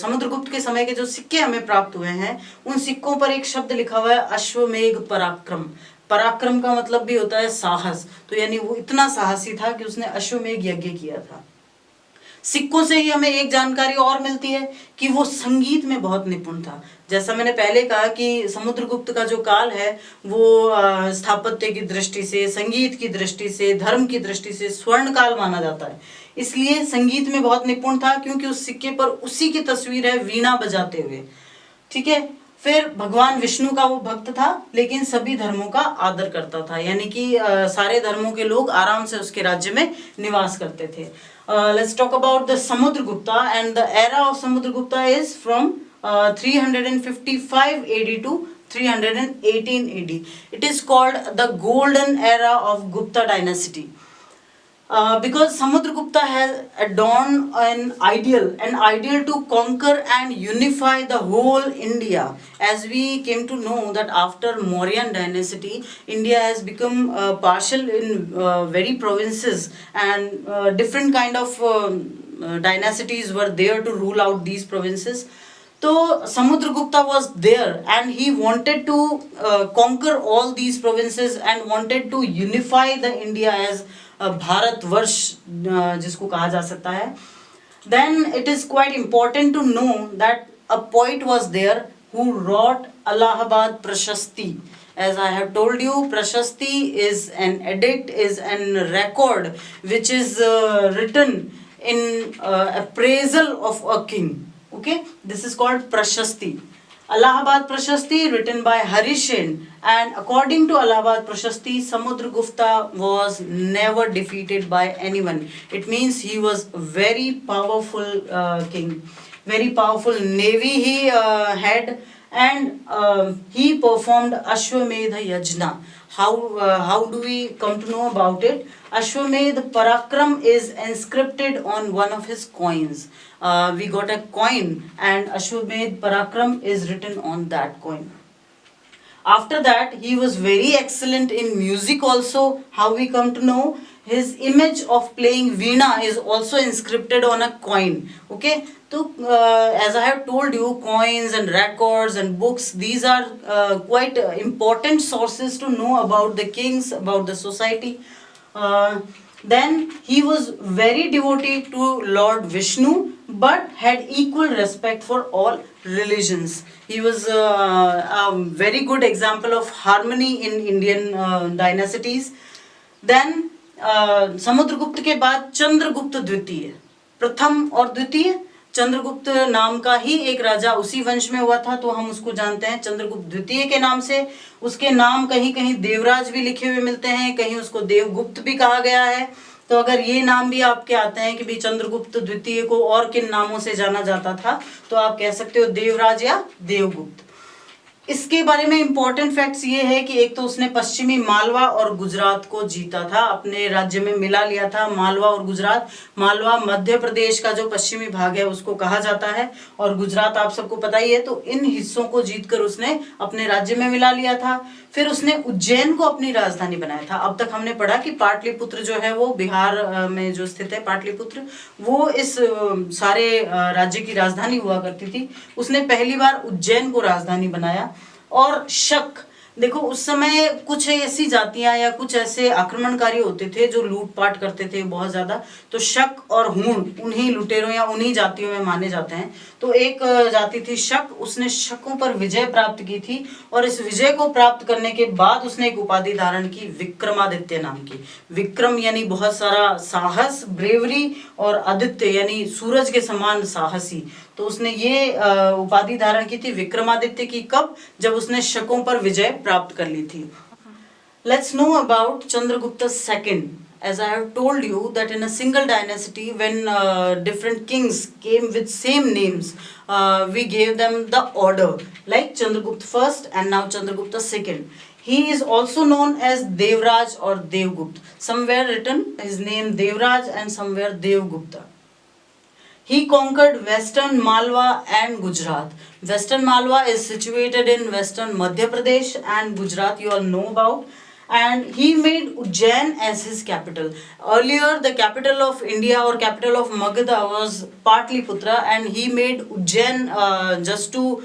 समुद्रगुप्त के समय के जो सिक्के हमें प्राप्त हुए हैं उन सिक्कों पर एक शब्द लिखा हुआ है, अश्वमेध पराक्रम। पराक्रम का मतलब भी होता है साहस, तो यानी वो इतना साहसी था कि उसने अश्वमेध यज्ञ किया था। सिक्कों से ही हमें एक जानकारी और मिलती है कि वो संगीत में बहुत निपुण था। जैसा मैंने पहले कहा कि समुद्रगुप्त का जो काल है वो स्थापत्य की दृष्टि से, संगीत की दृष्टि से, धर्म की दृष्टि से स्वर्ण काल माना जाता है। इसलिए संगीत में बहुत निपुण था क्योंकि उस सिक्के पर उसी की तस्वीर है वीणा बजाते हुए। ठीक है, फिर भगवान विष्णु का वो भक्त था लेकिन सभी धर्मों का आदर करता था, यानी कि सारे धर्मों के लोग आराम से उसके राज्य में निवास करते थे। Let's talk about the Samudragupta, and the era of Samudragupta is from 355 AD to 318 AD. It is called the golden era of Gupta dynasty. Because Samudragupta has adorned an ideal to conquer and unify the whole India. As we came to know that after Mauryan dynasty, India has become partial in very provinces, and different kind of dynasties were there to rule out these provinces. So Samudragupta was there and he wanted to conquer all these provinces and wanted to unify the India as Bharatvarsh जिसको कहा जा सकता है। Then it is quite important to know that a poet was there who wrote Allahabad Prashasti. As I have told you, Prashasti is an edict, is an record which is written in appraisal of a king. Okay, this is called Prashasti. Allahabad Prashasti written by Harisein, and according to Allahabad Prashasti, Samudragupta was never defeated by anyone. It means he was very powerful king, very powerful navy he had, and he performed Ashwamedha Yajna. How do we come to know about it? Ashwamedh Parakram is inscripted on one of his coins. We got a coin and Ashwamedh Parakram is written on that coin. After that, he was very excellent in music also. How we come to know? His image of playing veena is also inscripted on a coin. Okay, so as I have told you, coins and records and books, these are quite important sources to know about the kings, about the society. Then he was very devotee to Lord Vishnu, but had equal respect for all religions. He was a very good example of harmony in Indian dynasties. Then Samudragupta के बाद चंद्रगुप्त द्वितीय, प्रथम और द्वितीय, चंद्रगुप्त नाम का ही एक राजा उसी वंश में हुआ था, तो हम उसको जानते हैं चंद्रगुप्त द्वितीय के नाम से। उसके नाम कहीं कहीं देवराज भी लिखे हुए मिलते हैं, कहीं उसको देवगुप्त भी कहा गया है। तो अगर ये नाम भी आपके आते हैं कि भाई चंद्रगुप्त द्वितीय को और किन नामों से जाना जाता था, तो आप कह सकते हो देवराज या देवगुप्त। इसके बारे में इंपॉर्टेंट फैक्ट्स ये है कि एक तो उसने पश्चिमी मालवा और गुजरात को जीता था, अपने राज्य में मिला लिया था मालवा और गुजरात। मालवा मध्य प्रदेश का जो पश्चिमी भाग है उसको कहा जाता है, और गुजरात आप सबको पता ही है। तो इन हिस्सों को जीतकर उसने अपने राज्य में मिला लिया था। फिर उसने उज्जैन को अपनी राजधानी बनाया था। अब तक हमने पढ़ा कि पाटलिपुत्र जो है वो बिहार में जो स्थित है, पाटलिपुत्र, वो इस सारे राज्य की राजधानी हुआ करती थी। उसने पहली बार उज्जैन को राजधानी बनाया। और शक, देखो उस समय कुछ ऐसी जातियां या कुछ ऐसे आक्रमणकारी होते थे जो लूटपाट करते थे बहुत ज्यादा, तो शक और हूण उन्हीं लुटेरों या उन्हीं जातियों में माने जाते हैं। तो एक जाति थी शक, उसने शकों पर विजय प्राप्त की थी, और इस विजय को प्राप्त करने के बाद उसने एक उपाधि धारण की विक्रमादित्य नाम की। विक्रम यानी बहुत सारा साहस, ब्रेवरी, और आदित्य यानी सूरज के समान साहसी। तो उसने ये उपाधि धारण की थी विक्रमादित्य की। कब? जब उसने शकों पर विजय प्राप्त कर ली थी। Let's know about Chandragupta II. As I have told you that in a single dynasty, when different kings came with same names, we gave them the order, like Chandragupta first and now Chandragupta II. He is also known as Devraj or Devgupta. Somewhere written his name Devraj and somewhere Devgupta. He conquered Western Malwa and Gujarat. Western Malwa is situated in Western Madhya Pradesh, and Gujarat you all know about. And he made Ujjain as his capital. Earlier the capital of India or capital of Magadha was Patliputra, and he made Ujjain just to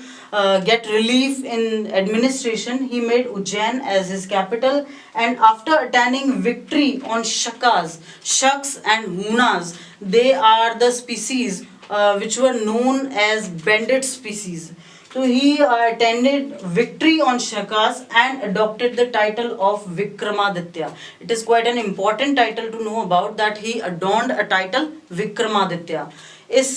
get relief in administration. He made Ujjain as his capital, and after attaining victory on Shaks and Hunas, they are the species which were known as bandit species. So he attained victory on Shakas and adopted the title of Vikramaditya. It is quite an important title to know about, that he adorned a title Vikramaditya. इस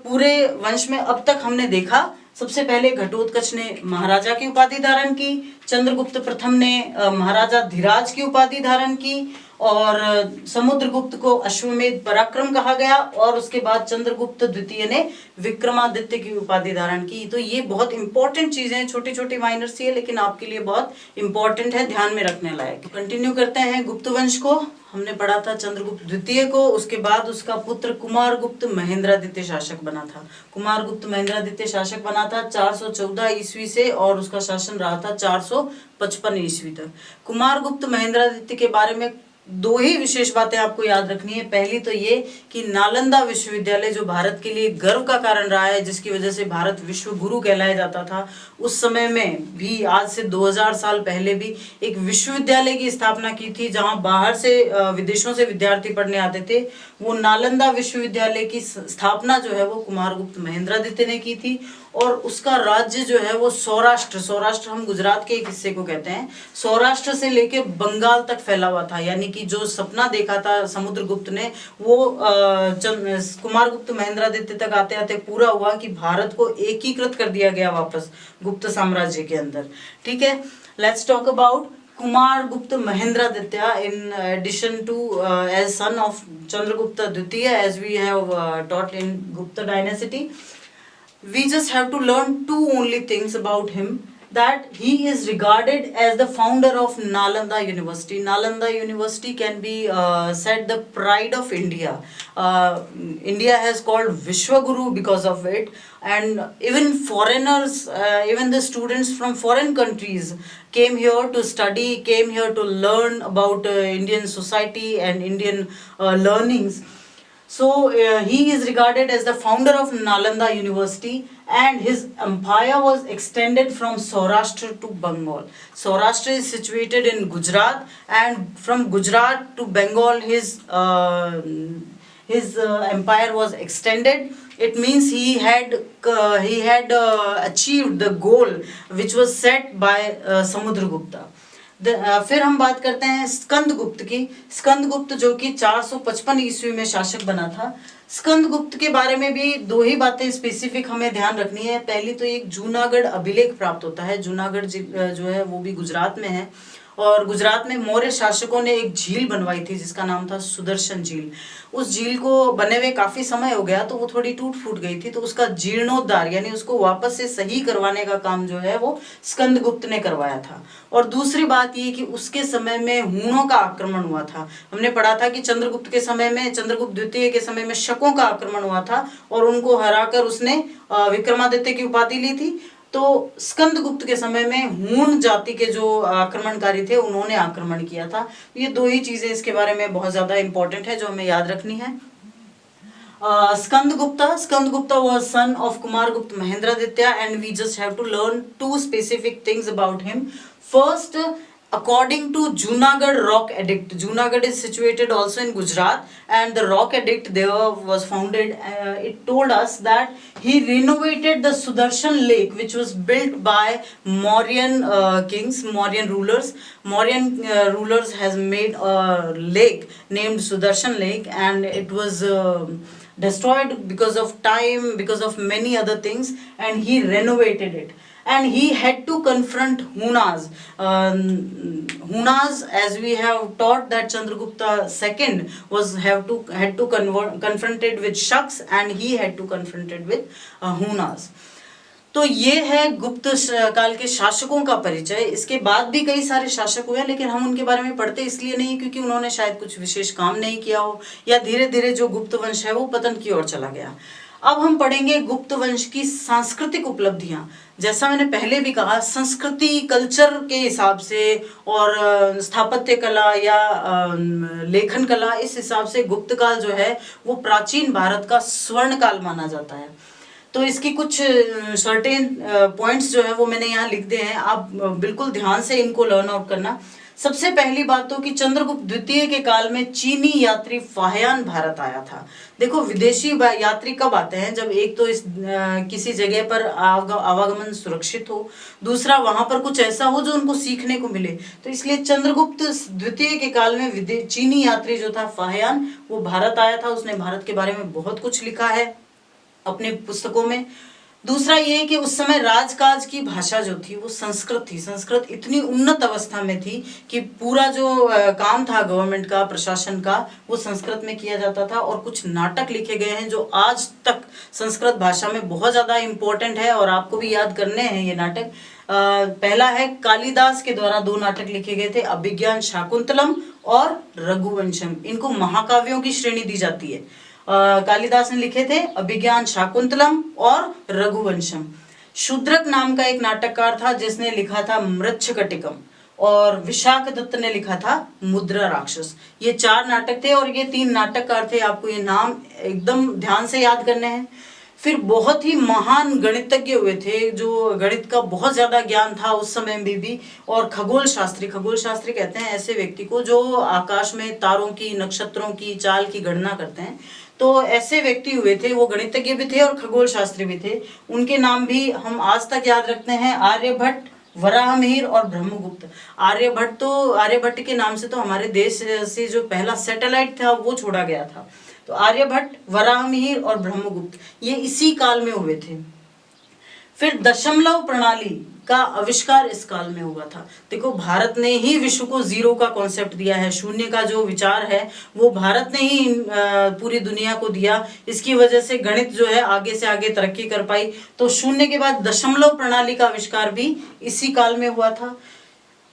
पूरे वंश में अब तक हमने देखा, सबसे पहले घटोत्कच ने महाराजा की उपाधि धारण की, चंद्रगुप्त प्रथम ने महाराजा धीराज की उपाधि धारण की, और समुद्रगुप्त को अश्वमेध पराक्रम कहा गया, और उसके बाद चंद्रगुप्त द्वितीय ने विक्रमादित्य की उपाधि धारण की। तो ये बहुत इंपॉर्टेंट चीजें हैं, छोटी छोटी माइनर सी है, लेकिन आपके लिए बहुत इंपॉर्टेंट है, ध्यान में रखने लायक। कंटिन्यू करते हैं गुप्त वंश को। हमने पढ़ा था चंद्रगुप्त द्वितीय को, उसके बाद उसका पुत्र कुमारगुप्त महेंद्रादित्य शासक बना था। कुमारगुप्त महेंद्रादित्य शासक बना था 414 ईस्वी से, और उसका शासन रहा था 455 ईस्वी तक। कुमारगुप्त महेंद्रादित्य के बारे में दो ही विशेष बातें आपको याद रखनी है। पहली तो ये कि नालंदा विश्वविद्यालय जो भारत के लिए गर्व का कारण रहा है, जिसकी वजह से भारत विश्व गुरु कहलाया जाता था, उस समय में भी, आज से 2000 साल पहले भी एक विश्वविद्यालय की स्थापना की थी, जहां बाहर से विदेशों से विद्यार्थी पढ़ने आते थे। वो नालंदा विश्वविद्यालय की स्थापना जो है वो कुमारगुप्त महेंद्रादित्य ने की थी, और उसका राज्य जो है वो सौराष्ट्र, सौराष्ट्र हम गुजरात के एक हिस्से को कहते हैं, सौराष्ट्र से लेके बंगाल तक फैला हुआ था। यानी कि जो सपना देखा था समुद्रगुप्त ने, वो कुमारगुप्त महेंद्रादित्य तक आते आते पूरा हुआ कि भारत को एकीकृत कर दिया गया वापस गुप्त साम्राज्य के अंदर। ठीक है, let's talk about Kumaragupta Mahendraditya in addition to as son of Chandragupta Dvitiya, as we have taught in Gupta dynasty. we just have to learn two only things about him, that he is regarded as the founder of Nalanda University. Nalanda University can be said the pride of India. India has called Vishwaguru because of it, and even foreigners, even the students from foreign countries came here to study, came here to learn about Indian society and Indian learnings. So he is regarded as the founder of Nalanda University, and his empire was extended from Saurashtra to Bengal. Saurashtra is situated in Gujarat, and from Gujarat to Bengal his empire was extended. It means he had achieved the goal which was set by Samudragupta. फिर हम बात करते हैं स्कंदगुप्त की। स्कंदगुप्त जो कि 455 ईस्वी में शासक बना था। स्कंदगुप्त के बारे में भी दो ही बातें स्पेसिफिक हमें ध्यान रखनी है। पहली तो एक जूनागढ़ अभिलेख प्राप्त होता है। जूनागढ़ जो है वो भी गुजरात में है, और गुजरात में मौर्य शासकों ने एक झील बनवाई थी जिसका नाम था सुदर्शन झील। उस झील को बने हुए काफी समय हो गया, तो वो थोड़ी टूट फूट गई थी, तो उसका जीर्णोद्धार यानी उसको वापस से सही करवाने का काम जो है वो स्कंदगुप्त ने करवाया था। और दूसरी बात ये कि उसके समय में हूणों का आक्रमण हुआ था। हमने पढ़ा था कि चंद्रगुप्त के समय में, चंद्रगुप्त द्वितीय के समय में शकों का आक्रमण हुआ था और उनको हराकर उसने विक्रमादित्य की उपाधि ली थी। तो स्कंदगुप्त के समय में हूण जाति के जो आक्रमणकारी थे उन्होंने आक्रमण किया था। ये दो ही चीजें इसके बारे में बहुत ज्यादा इंपॉर्टेंट है जो हमें याद रखनी है। Skandagupta was son of Kumargupta Mahendraditta, and we just have to learn two specific things about him. First, according to Junagadh Rock Edict, Junagadh is situated also in Gujarat, and the Rock Edict there was founded. It told us that he renovated the Sudarshan Lake, which was built by Mauryan kings, Mauryan rulers. Mauryan rulers has made a lake named Sudarshan Lake, and it was destroyed because of time, because of many other things, and he renovated it. And he had to confront Hunas. Hunas, as we have taught, that Chandragupta II had to confronted with Shaks, and he had to confronted with Hunas. तो ये है गुप्त काल के शासकों का परिचय। इसके बाद भी कई सारे शासक हुए, लेकिन हम उनके बारे में पढ़ते इसलिए नहीं क्योंकि उन्होंने शायद कुछ विशेष काम नहीं किया हो, या धीरे धीरे जो गुप्त वंश है वो पतन की ओर चला गया। अब हम पढ़ेंगे गुप्त वंश की सांस्कृतिक उपलब्धियां। जैसा मैंने पहले भी कहा, संस्कृति कल्चर के हिसाब से और स्थापत्य कला या लेखन कला, इस हिसाब से गुप्त काल जो है वो प्राचीन भारत का स्वर्ण काल माना जाता है। तो इसकी कुछ सर्टेन पॉइंट्स जो है वो मैंने यहाँ लिख दिए हैं, आप बिल्कुल ध्यान से इनको लर्न आउट करना। सबसे पहली बात तो कि चंद्रगुप्त द्वितीय के काल में चीनी यात्री फाहियान भारत आया था। देखो, विदेशी यात्री कब आते हैं? जब एक तो किसी जगह पर आवागमन सुरक्षित हो, दूसरा वहां पर कुछ ऐसा हो जो उनको सीखने को मिले। तो इसलिए चंद्रगुप्त द्वितीय के काल में चीनी यात्री जो था फाहियान, वो भारत आया था। उसने भारत के बारे में बहुत कुछ लिखा है अपने पुस्तकों में। दूसरा ये कि उस समय राजकाज की भाषा जो थी वो संस्कृत थी। संस्कृत इतनी उन्नत अवस्था में थी कि पूरा जो काम था गवर्नमेंट का, प्रशासन का, वो संस्कृत में किया जाता था। और कुछ नाटक लिखे गए हैं जो आज तक संस्कृत भाषा में बहुत ज़्यादा इम्पोर्टेंट है और आपको भी याद करने हैं ये नाटक। पहला है कालिदास के द्वारा दो नाटक लिखे गए थे, अभिज्ञान शाकुंतलम और रघुवंशम। इनको महाकाव्यों की श्रेणी दी जाती है। कालिदास ने लिखे थे अभिज्ञान शाकुंतलम और रघुवंशम। शूद्रक नाम का एक नाटककार था जिसने लिखा था मृच्छकटिकम, और विशाख दत्त ने लिखा था मुद्रा राक्षस। ये चार नाटक थे और ये तीन नाटककार थे। आपको ये नाम एकदम ध्यान से याद करने हैं। फिर बहुत ही महान गणितज्ञ हुए थे, जो गणित का बहुत ज्यादा ज्ञान था उस समय में भी। और खगोल शास्त्री कहते हैं ऐसे व्यक्ति को जो आकाश में तारों की, नक्षत्रों की चाल की गणना करते हैं। तो ऐसे व्यक्ति हुए थे, वो गणितज्ञ भी थे और खगोल शास्त्री भी थे। उनके नाम भी हम आज तक याद रखते हैं, आर्यभट्ट, वराहमिहिर और ब्रह्मगुप्त। आर्यभट्ट के नाम से तो हमारे देश से जो पहला सैटेलाइट था वो छोड़ा गया था। तो आर्यभट्ट, वराहमिहिर और ब्रह्मगुप्त ये इसी काल में हुए थे। फिर दशमलव प्रणाली का आविष्कार इस काल में हुआ था। देखो, भारत ने ही विश्व को जीरो का कॉन्सेप्ट दिया है, शून्य का जो विचार है वो भारत ने ही पूरी दुनिया को दिया। इसकी वजह से गणित जो है आगे से आगे तरक्की कर पाई। तो शून्य के बाद दशमलव प्रणाली का आविष्कार भी इसी काल में हुआ था।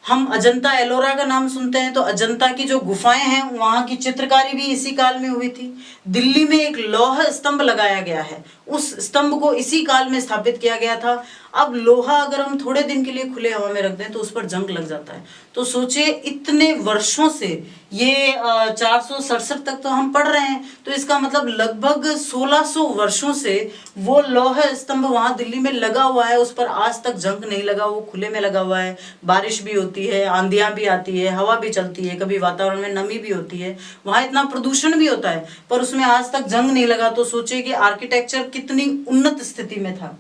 हम अजंता एलोरा का नाम सुनते हैं, तो अजंता की जो गुफाएं हैं वहां की चित्रकारी भी इसी काल में हुई थी। दिल्ली में एक लौह स्तंभ लगाया गया है, उस स्तंभ को इसी काल में स्थापित किया गया था। अब लोहा अगर हम थोड़े दिन के लिए खुले हवा में रख दें तो उस पर जंग लग जाता है। तो सोचिए, इतने वर्षों से ये 467 तक तो हम पढ़ रहे हैं, तो इसका मतलब लगभग 1600 वर्षों से वो लौह स्तंभ वहां दिल्ली में लगा हुआ है, उस पर आज तक जंग नहीं लगा, वो खुले में लगा हुआ है। बारिश भी होती है, आंधियां भी आती है, हवा भी चलती है, कभी वातावरण में नमी भी होती है, वहां इतना प्रदूषण भी होता है, पर उसमें आज तक जंग नहीं लगा। तो सोचिए कि आर्किटेक्चर कितनी उन्नत स्थिति में था।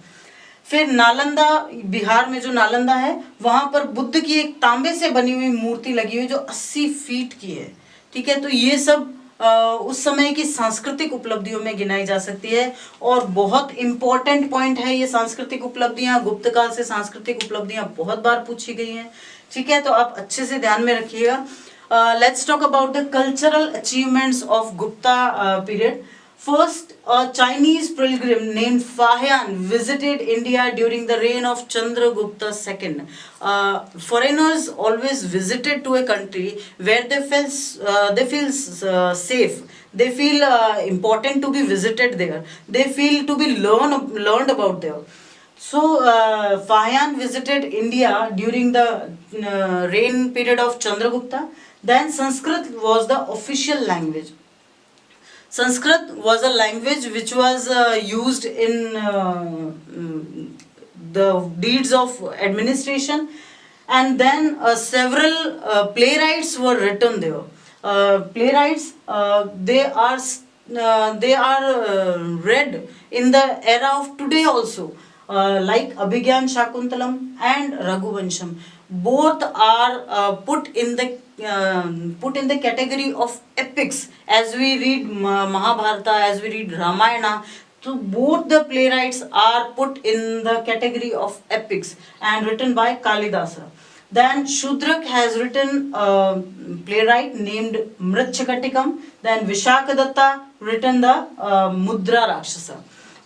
फिर नालंदा, बिहार में जो नालंदा है, वहां पर बुद्ध की एक तांबे से बनी हुई मूर्ति लगी हुई जो 80 फीट की है। ठीक है, तो ये सब उस समय की सांस्कृतिक उपलब्धियों में गिनाई जा सकती है। और बहुत इंपॉर्टेंट पॉइंट है ये सांस्कृतिक उपलब्धियां, गुप्त काल से सांस्कृतिक उपलब्धियां बहुत बार पूछी गई हैं। ठीक है, तो आप अच्छे से ध्यान में रखिएगा। Let's talk about the cultural achievements of Gupta period. First, a Chinese pilgrim named Fahian visited India during the reign of Chandragupta II. Foreigners always visited to a country where they feel safe. They feel important to be visited there. They feel to be learned about there. So Fahian visited India during the reign period of Chandragupta. Then Sanskrit was the official language. Sanskrit was a language which was used in the deeds of administration, and then several playwrights were written there. Playwrights, they are read in the era of today also, like Abhigyan Shakuntalam and Raghuvansham. Both are put in the category of epics. As we read Mahabharata, as we read Ramayana, so both the playwrights are put in the category of epics and written by Kalidasa. Then Shudrak has written a playwright named Mritchakatikam. Then Vishakadatta written the Mudra Rakshasa.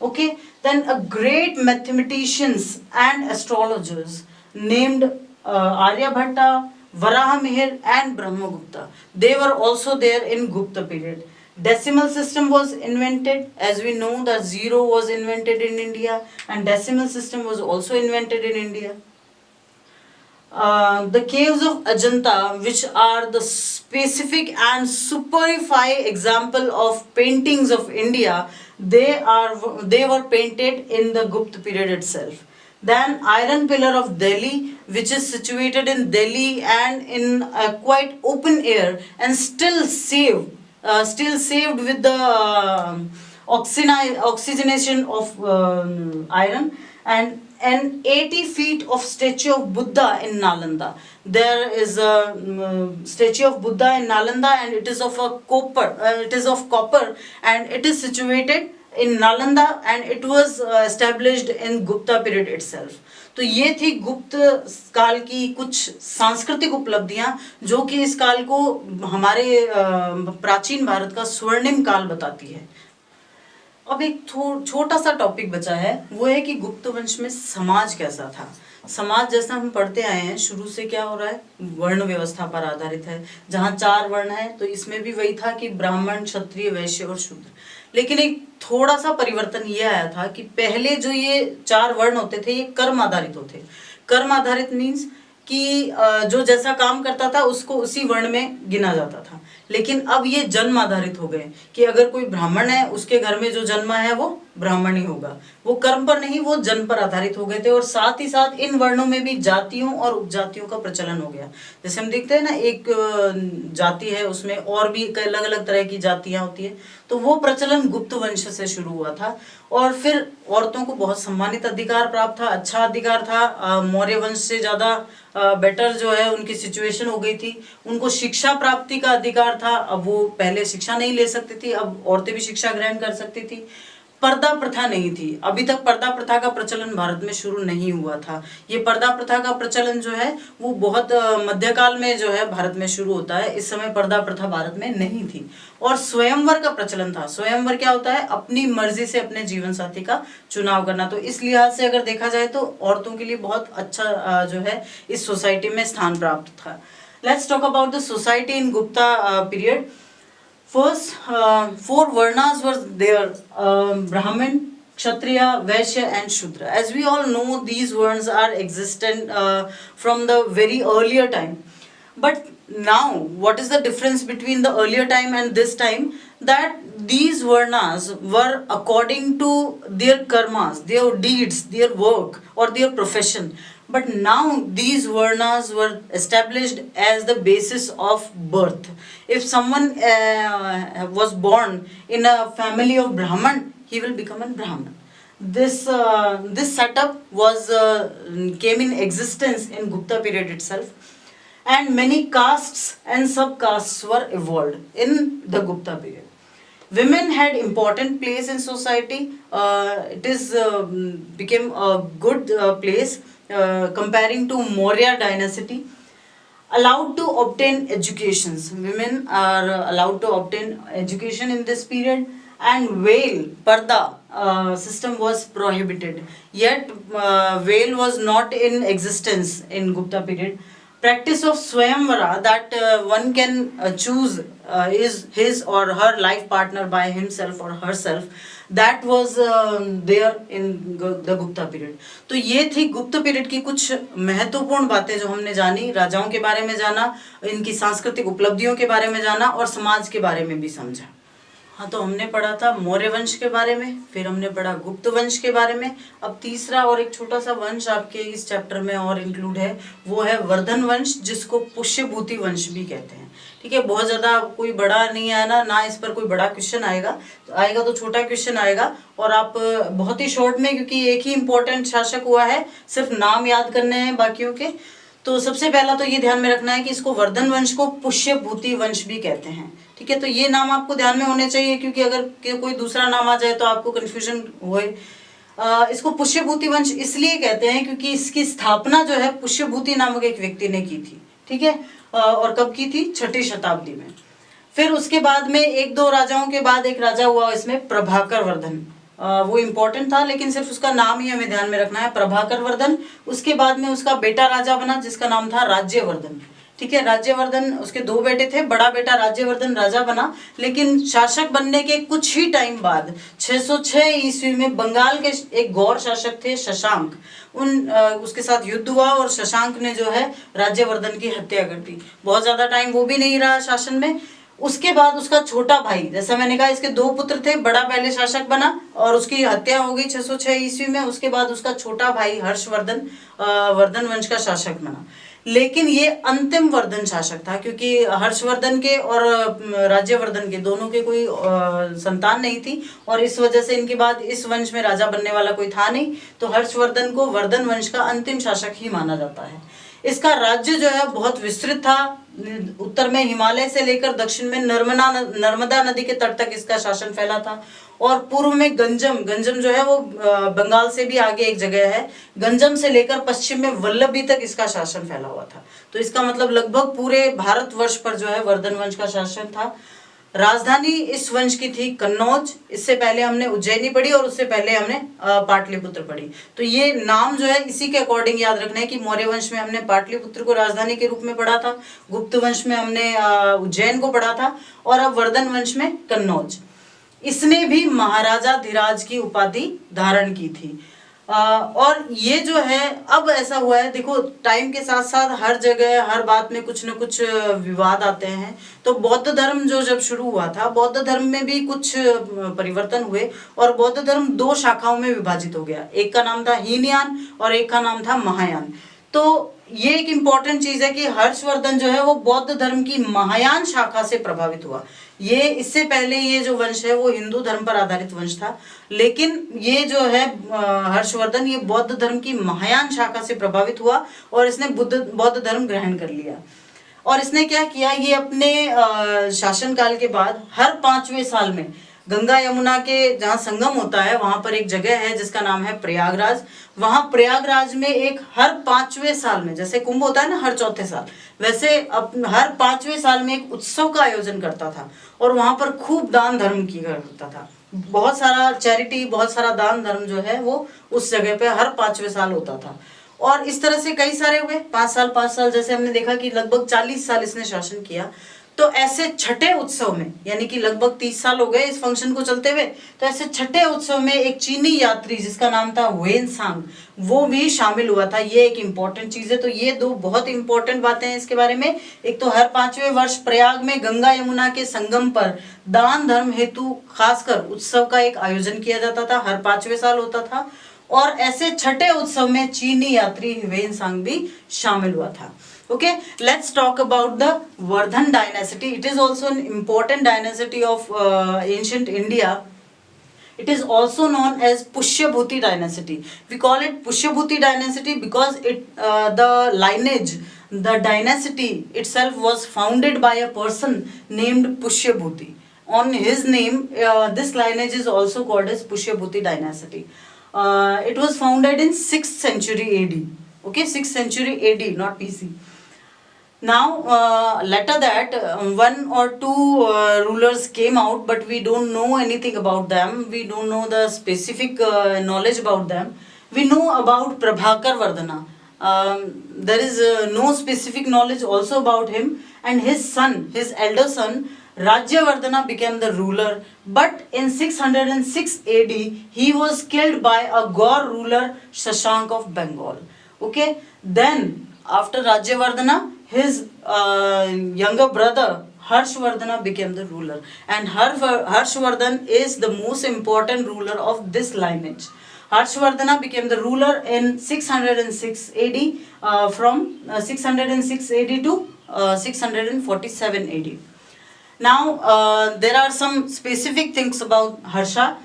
Okay, then a great mathematicians and astrologers named Aryabhatta, Varahamihir and Brahmagupta. They were also there in Gupta period. Decimal system was invented. As we know that zero was invented in India and decimal system was also invented in India. The caves of Ajanta, which are the specific and superify example of paintings of India, they were painted in the Gupta period itself. Then Iron Pillar of Delhi, which is situated in Delhi and in quite open air and still saved with the oxygenation of iron, and 80 feet of statue of Buddha in Nalanda. There is a statue of Buddha in Nalanda and it is of copper and it is situated in Nalanda and it was established in Gupta period itself. तो ये थी गुप्त काल की कुछ सांस्कृतिक उपलब्धियां जो कि इस काल को हमारे प्राचीन भारत का स्वर्णिम काल बताती है। अब एक छोटा सा टॉपिक बचा है, वो है कि गुप्त वंश में समाज कैसा था। समाज जैसा हम पढ़ते आए हैं शुरू से क्या हो रहा है, वर्ण व्यवस्था पर आधारित है। जहाँ 4 वर्ण है तो इसमें भी वही था कि ब्राह्मण, क्षत्रिय, वैश्य और शूद्र। लेकिन एक थोड़ा सा परिवर्तन ये आया था कि पहले जो ये 4 वर्ण होते थे ये कर्म आधारित होते। कर्म आधारित मीन्स कि जो जैसा काम करता था उसको उसी वर्ण में गिना जाता था। लेकिन अब ये जन्म आधारित हो गए कि अगर कोई ब्राह्मण है उसके घर में जो जन्मा है वो ब्राह्मण ही होगा। वो कर्म पर नहीं, वो जन्म पर आधारित हो गए थे। और साथ ही साथ इन वर्णों में भी जातियों और उपजातियों का प्रचलन हो गया। जैसे हम देखते हैं ना, एक जाति है उसमें और भी अलग अलग तरह की जातियां होती है, तो वो प्रचलन गुप्त वंश से शुरू हुआ था। और फिर औरतों को बहुत सम्मानित अधिकार प्राप्त था, अच्छा अधिकार था। मौर्य वंश से ज़्यादा बेटर जो है उनकी सिचुएशन हो गई थी। उनको शिक्षा प्राप्ति का अधिकार था। अब वो पहले शिक्षा नहीं ले सकती थी, अब औरतें भी शिक्षा ग्रहण कर सकती थी। पर्दा प्रथा नहीं थी। अभी तक पर्दा प्रथा का प्रचलन भारत में शुरू नहीं हुआ था। ये पर्दा प्रथा का प्रचलन जो है वो बहुत मध्यकाल में जो है भारत में शुरू होता है। इस समय पर्दा प्रथा भारत में नहीं थी। और स्वयंवर का प्रचलन था। स्वयंवर क्या होता है? अपनी मर्जी से अपने जीवन साथी का चुनाव करना। तो इस लिहाज से अगर देखा जाए तो औरतों के लिए बहुत अच्छा जो है इस सोसाइटी में स्थान प्राप्त था। Let's talk about the society in Gupta period. First, four varnas were there: Brahmin, Kshatriya, Vaishya, and Shudra. As we all know, these varnas are existent from the very earlier time. But now, what is the difference between the earlier time and this time? That these varnas were according to their karmas, their deeds, their work, or their profession. But now these varnas were established as the basis of birth. If someone was born in a family of Brahman, he will become a Brahman. This setup was came in existence in Gupta period itself, and many castes and subcastes were evolved in the Gupta period. Women had important place in society. It is became a good place comparing to Maurya dynasty. Allowed to obtain educations. Women are allowed to obtain education in this period, and veil, parda system was prohibited. Yet veil was not in existence in Gupta period. Practice of Swayamvara, that one can choose is his or her life partner by himself or herself, that was there in the Gupta period. तो ये थी गुप्त period की कुछ महत्वपूर्ण बातें जो हमने जानी। राजाओं के बारे में जाना, इनकी सांस्कृतिक उपलब्धियों के बारे में जाना और समाज के बारे में भी समझा। हाँ, तो हमने पढ़ा था मौर्य वंश के बारे में, फिर हमने पढ़ा गुप्त वंश के बारे में। अब तीसरा और एक छोटा सा वंश आपके इस चैप्टर में और इंक्लूड है, वो है वर्धन वंश, जिसको पुष्यभूति वंश भी कहते हैं। ठीक है, बहुत ज़्यादा कोई बड़ा नहीं आया ना इस पर कोई बड़ा क्वेश्चन आएगा तो छोटा क्वेश्चन आएगा। और आप बहुत ही शॉर्ट में, क्योंकि एक ही इम्पोर्टेंट शासक हुआ है, सिर्फ नाम याद करने हैं बाकियों के। तो सबसे पहला तो ये ध्यान में रखना है कि इसको वर्धन वंश को पुष्यभूति वंश भी कहते हैं। ठीक है, तो ये नाम आपको ध्यान में होने चाहिए, क्योंकि अगर कोई दूसरा नाम आ जाए तो आपको कंफ्यूजन होए। इसको पुष्यभूति वंश इसलिए कहते हैं क्योंकि इसकी स्थापना जो है पुष्यभूति नामक एक व्यक्ति ने की थी। ठीक है, और कब की थी? 6ठी शताब्दी में। फिर उसके बाद में एक दो राजाओं के बाद एक राजा हुआ इसमें, प्रभाकर वर्धन। वो इम्पोर्टेंट था, लेकिन सिर्फ उसका नाम ही हमें ध्यान में रखना है, प्रभाकर वर्धन। उसके बाद में उसका बेटा राजा बना जिसका नाम था राज्यवर्धन। ठीक है, राज्यवर्धन, उसके दो बेटे थे। बड़ा बेटा राज्यवर्धन राजा बना, लेकिन शासक बनने के कुछ ही टाइम बाद 606 ईस्वी में बंगाल के एक गौर शासक थे शशांक, उसके साथ युद्ध हुआ और शशांक ने जो है राज्यवर्धन की हत्या कर दी। बहुत ज्यादा टाइम वो भी नहीं रहा शासन में। उसके बाद उसका छोटा भाई, जैसा मैंने कहा इसके दो पुत्र थे, बड़ा पहले शासक बना और उसकी हत्या हो गई 606 ईस्वी में। उसके बाद उसका छोटा भाई हर्षवर्धन वर्धन वंश का शासक बना। लेकिन ये अंतिम वर्धन शासक था, क्योंकि हर्षवर्धन के और राज्यवर्धन के दोनों के कोई संतान नहीं थी, और इस वजह से इनके बाद इस वंश में राजा बनने वाला कोई था नहीं। तो हर्षवर्धन को वर्धन वंश का अंतिम शासक ही माना जाता है। इसका राज्य जो है बहुत विस्तृत था। उत्तर में हिमालय से लेकर दक्षिण में नर्मदा नदी के तट तक इसका शासन फैला था, और पूर्व में गंजम जो है वो बंगाल से भी आगे एक जगह है, गंजम से लेकर पश्चिम में वल्लभी तक इसका शासन फैला हुआ था। तो इसका मतलब लगभग पूरे भारतवर्ष पर जो है वर्धन वंश का शासन था। राजधानी इस वंश की थी कन्नौज। इससे पहले हमने उज्जैनी पढ़ी और उससे पहले हमने पाटलिपुत्र पढ़ी। तो ये नाम जो है इसी के अकॉर्डिंग याद रखना है कि मौर्य वंश में हमने पाटलिपुत्र को राजधानी के रूप में पढ़ा था, गुप्त वंश में हमने उज्जैन को पढ़ा था, और अब वर्धन वंश में कन्नौज। इसने भी महाराजा धीराज की उपाधि धारण की थी। और ये जो है अब ऐसा हुआ है, देखो टाइम के साथ साथ हर जगह हर बात में कुछ न कुछ विवाद आते हैं। तो बौद्ध धर्म जो जब शुरू हुआ था, बौद्ध धर्म में भी कुछ परिवर्तन हुए और बौद्ध धर्म दो शाखाओं में विभाजित हो गया। एक का नाम था हीनयान और एक का नाम था महायान। तो ये एक इम्पॉर्टेंट चीज है कि हर्षवर्धन जो है वो बौद्ध धर्म की महायान शाखा से प्रभावित हुआ। ये इससे पहले ये जो वंश है वो हिंदू धर्म पर आधारित वंश था, लेकिन ये जो है हर्षवर्धन ये बौद्ध धर्म की महायान शाखा से प्रभावित हुआ और इसने बौद्ध धर्म ग्रहण कर लिया। और इसने क्या किया, ये अपने शासन काल के बाद हर 5वें साल में गंगा यमुना के जहाँ संगम होता है वहां पर एक जगह है जिसका नाम है प्रयागराज। वहां प्रयागराज में एक हर 5वें साल में, जैसे कुंभ होता है ना हर चौथे साल, वैसे हर 5वें साल में एक उत्सव का आयोजन करता था और वहां पर खूब दान धर्म किया करता था। बहुत सारा चैरिटी, बहुत सारा दान धर्म जो है वो उस जगह पे हर 5वें साल होता था। और इस तरह से कई सारे हुए, 5 साल, जैसे हमने देखा कि लगभग 40 साल इसने शासन किया। तो ऐसे छठे उत्सव में, यानी कि लगभग 30 साल हो गए इस फंक्शन को चलते हुए, तो ऐसे छठे उत्सव में एक चीनी यात्री जिसका नाम था वेन सांग, वो भी शामिल हुआ था। ये एक इंपॉर्टेंट चीज है। तो ये दो बहुत इंपॉर्टेंट बातें हैं इसके बारे में। एक तो हर 5वें वर्ष प्रयाग में गंगा यमुना के संगम पर दान धर्म हेतु खासकर उत्सव का एक आयोजन किया जाता था, हर 5वें साल होता था। और ऐसे छठे उत्सव में चीनी यात्री वेन सांग भी शामिल हुआ था। Okay, let's talk about the Vardhan dynasty. It is also an important dynasty of ancient India. It is also known as Pushyabhuti dynasty. We call it Pushyabhuti dynasty because the lineage, the dynasty itself was founded by a person named Pushyabhuti. On his name, this lineage is also called as Pushyabhuti dynasty. It was founded in 6th century AD. Okay, 6th century AD, not BC. Now, later that, one or two rulers came out, but we don't know anything about them. We don't know the specific knowledge about them. We know about Prabhakar Vardhana. There is no specific knowledge also about him. And his son, his elder son, Rajyavardhana became the ruler. But in 606 AD, he was killed by a Gaur ruler, Shashank of Bengal. Okay, then after Rajyavardhana, his younger brother Harshvardhana became the ruler, and Harshvardhan is the most important ruler of this lineage. Harshvardhana became the ruler in 606 AD, from 606 AD to 647 AD. Now, there are some specific things about Harsha.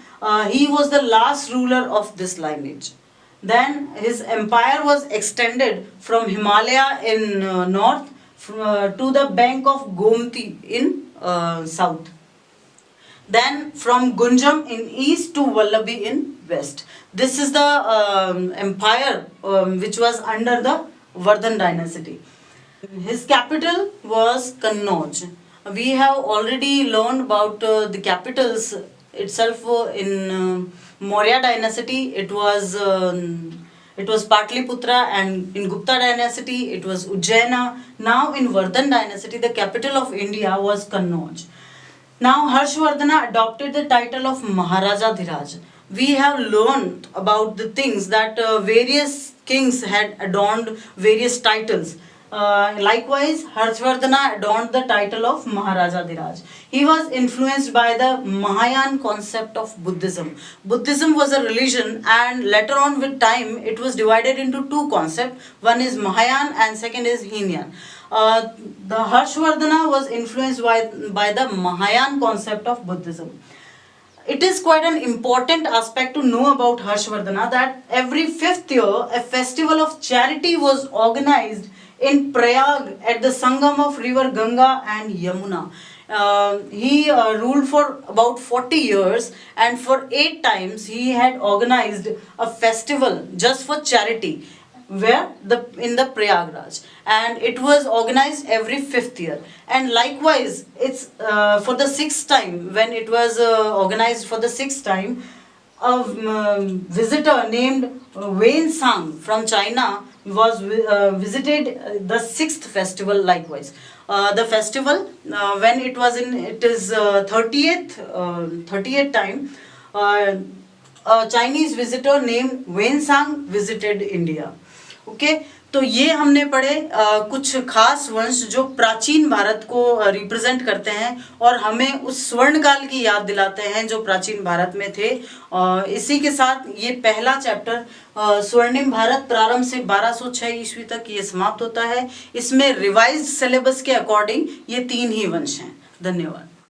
He was the last ruler of this lineage. Then his empire was extended from Himalaya in north to the bank of Gomti in south. Then from Gunjam in east to Vallabhi in west. This is the empire which was under the Vardhan dynasty. His capital was Kannauj. We have already learned about the capitals itself in Maurya dynasty. It was Patliputra, and in Gupta dynasty it was Ujjaina. Now in Vardhan dynasty the capital of India was Kannauj. Now Harshvardhana adopted the title of Maharaja Dhiraj. We have learned about the things that various kings had adorned various titles. Likewise, Harshvardhana adorned the title of Maharaja Dhiraj. He was influenced by the Mahayana concept of Buddhism. Buddhism was a religion, and later on with time it was divided into two concepts. One is Mahayana and second is Hinayan. The Harshvardhana was influenced by the Mahayana concept of Buddhism. It is quite an important aspect to know about Harshvardhana that every 5th year a festival of charity was organized in Prayag at the Sangam of river Ganga and Yamuna. He ruled for about 40 years, and for 8 times he had organized a festival just for charity, where in the Prayagraj, and it was organized every 5th year. And likewise, it's for the 6th time, when it was organized for the 6th time, a visitor named Wen Sang from China was visited the 6th festival. Likewise, the festival when it was in, it is 30th time, a Chinese visitor named Wen Sang visited India. Okay, तो ये हमने पढ़े कुछ खास वंश जो प्राचीन भारत को रिप्रेजेंट करते हैं और हमें उस स्वर्ण काल की याद दिलाते हैं जो प्राचीन भारत में थे। इसी के साथ ये पहला चैप्टर स्वर्णिम भारत प्रारंभ से 1206 ईस्वी तक ये समाप्त होता है। इसमें रिवाइज्ड सिलेबस के अकॉर्डिंग ये 3 ही वंश हैं। धन्यवाद।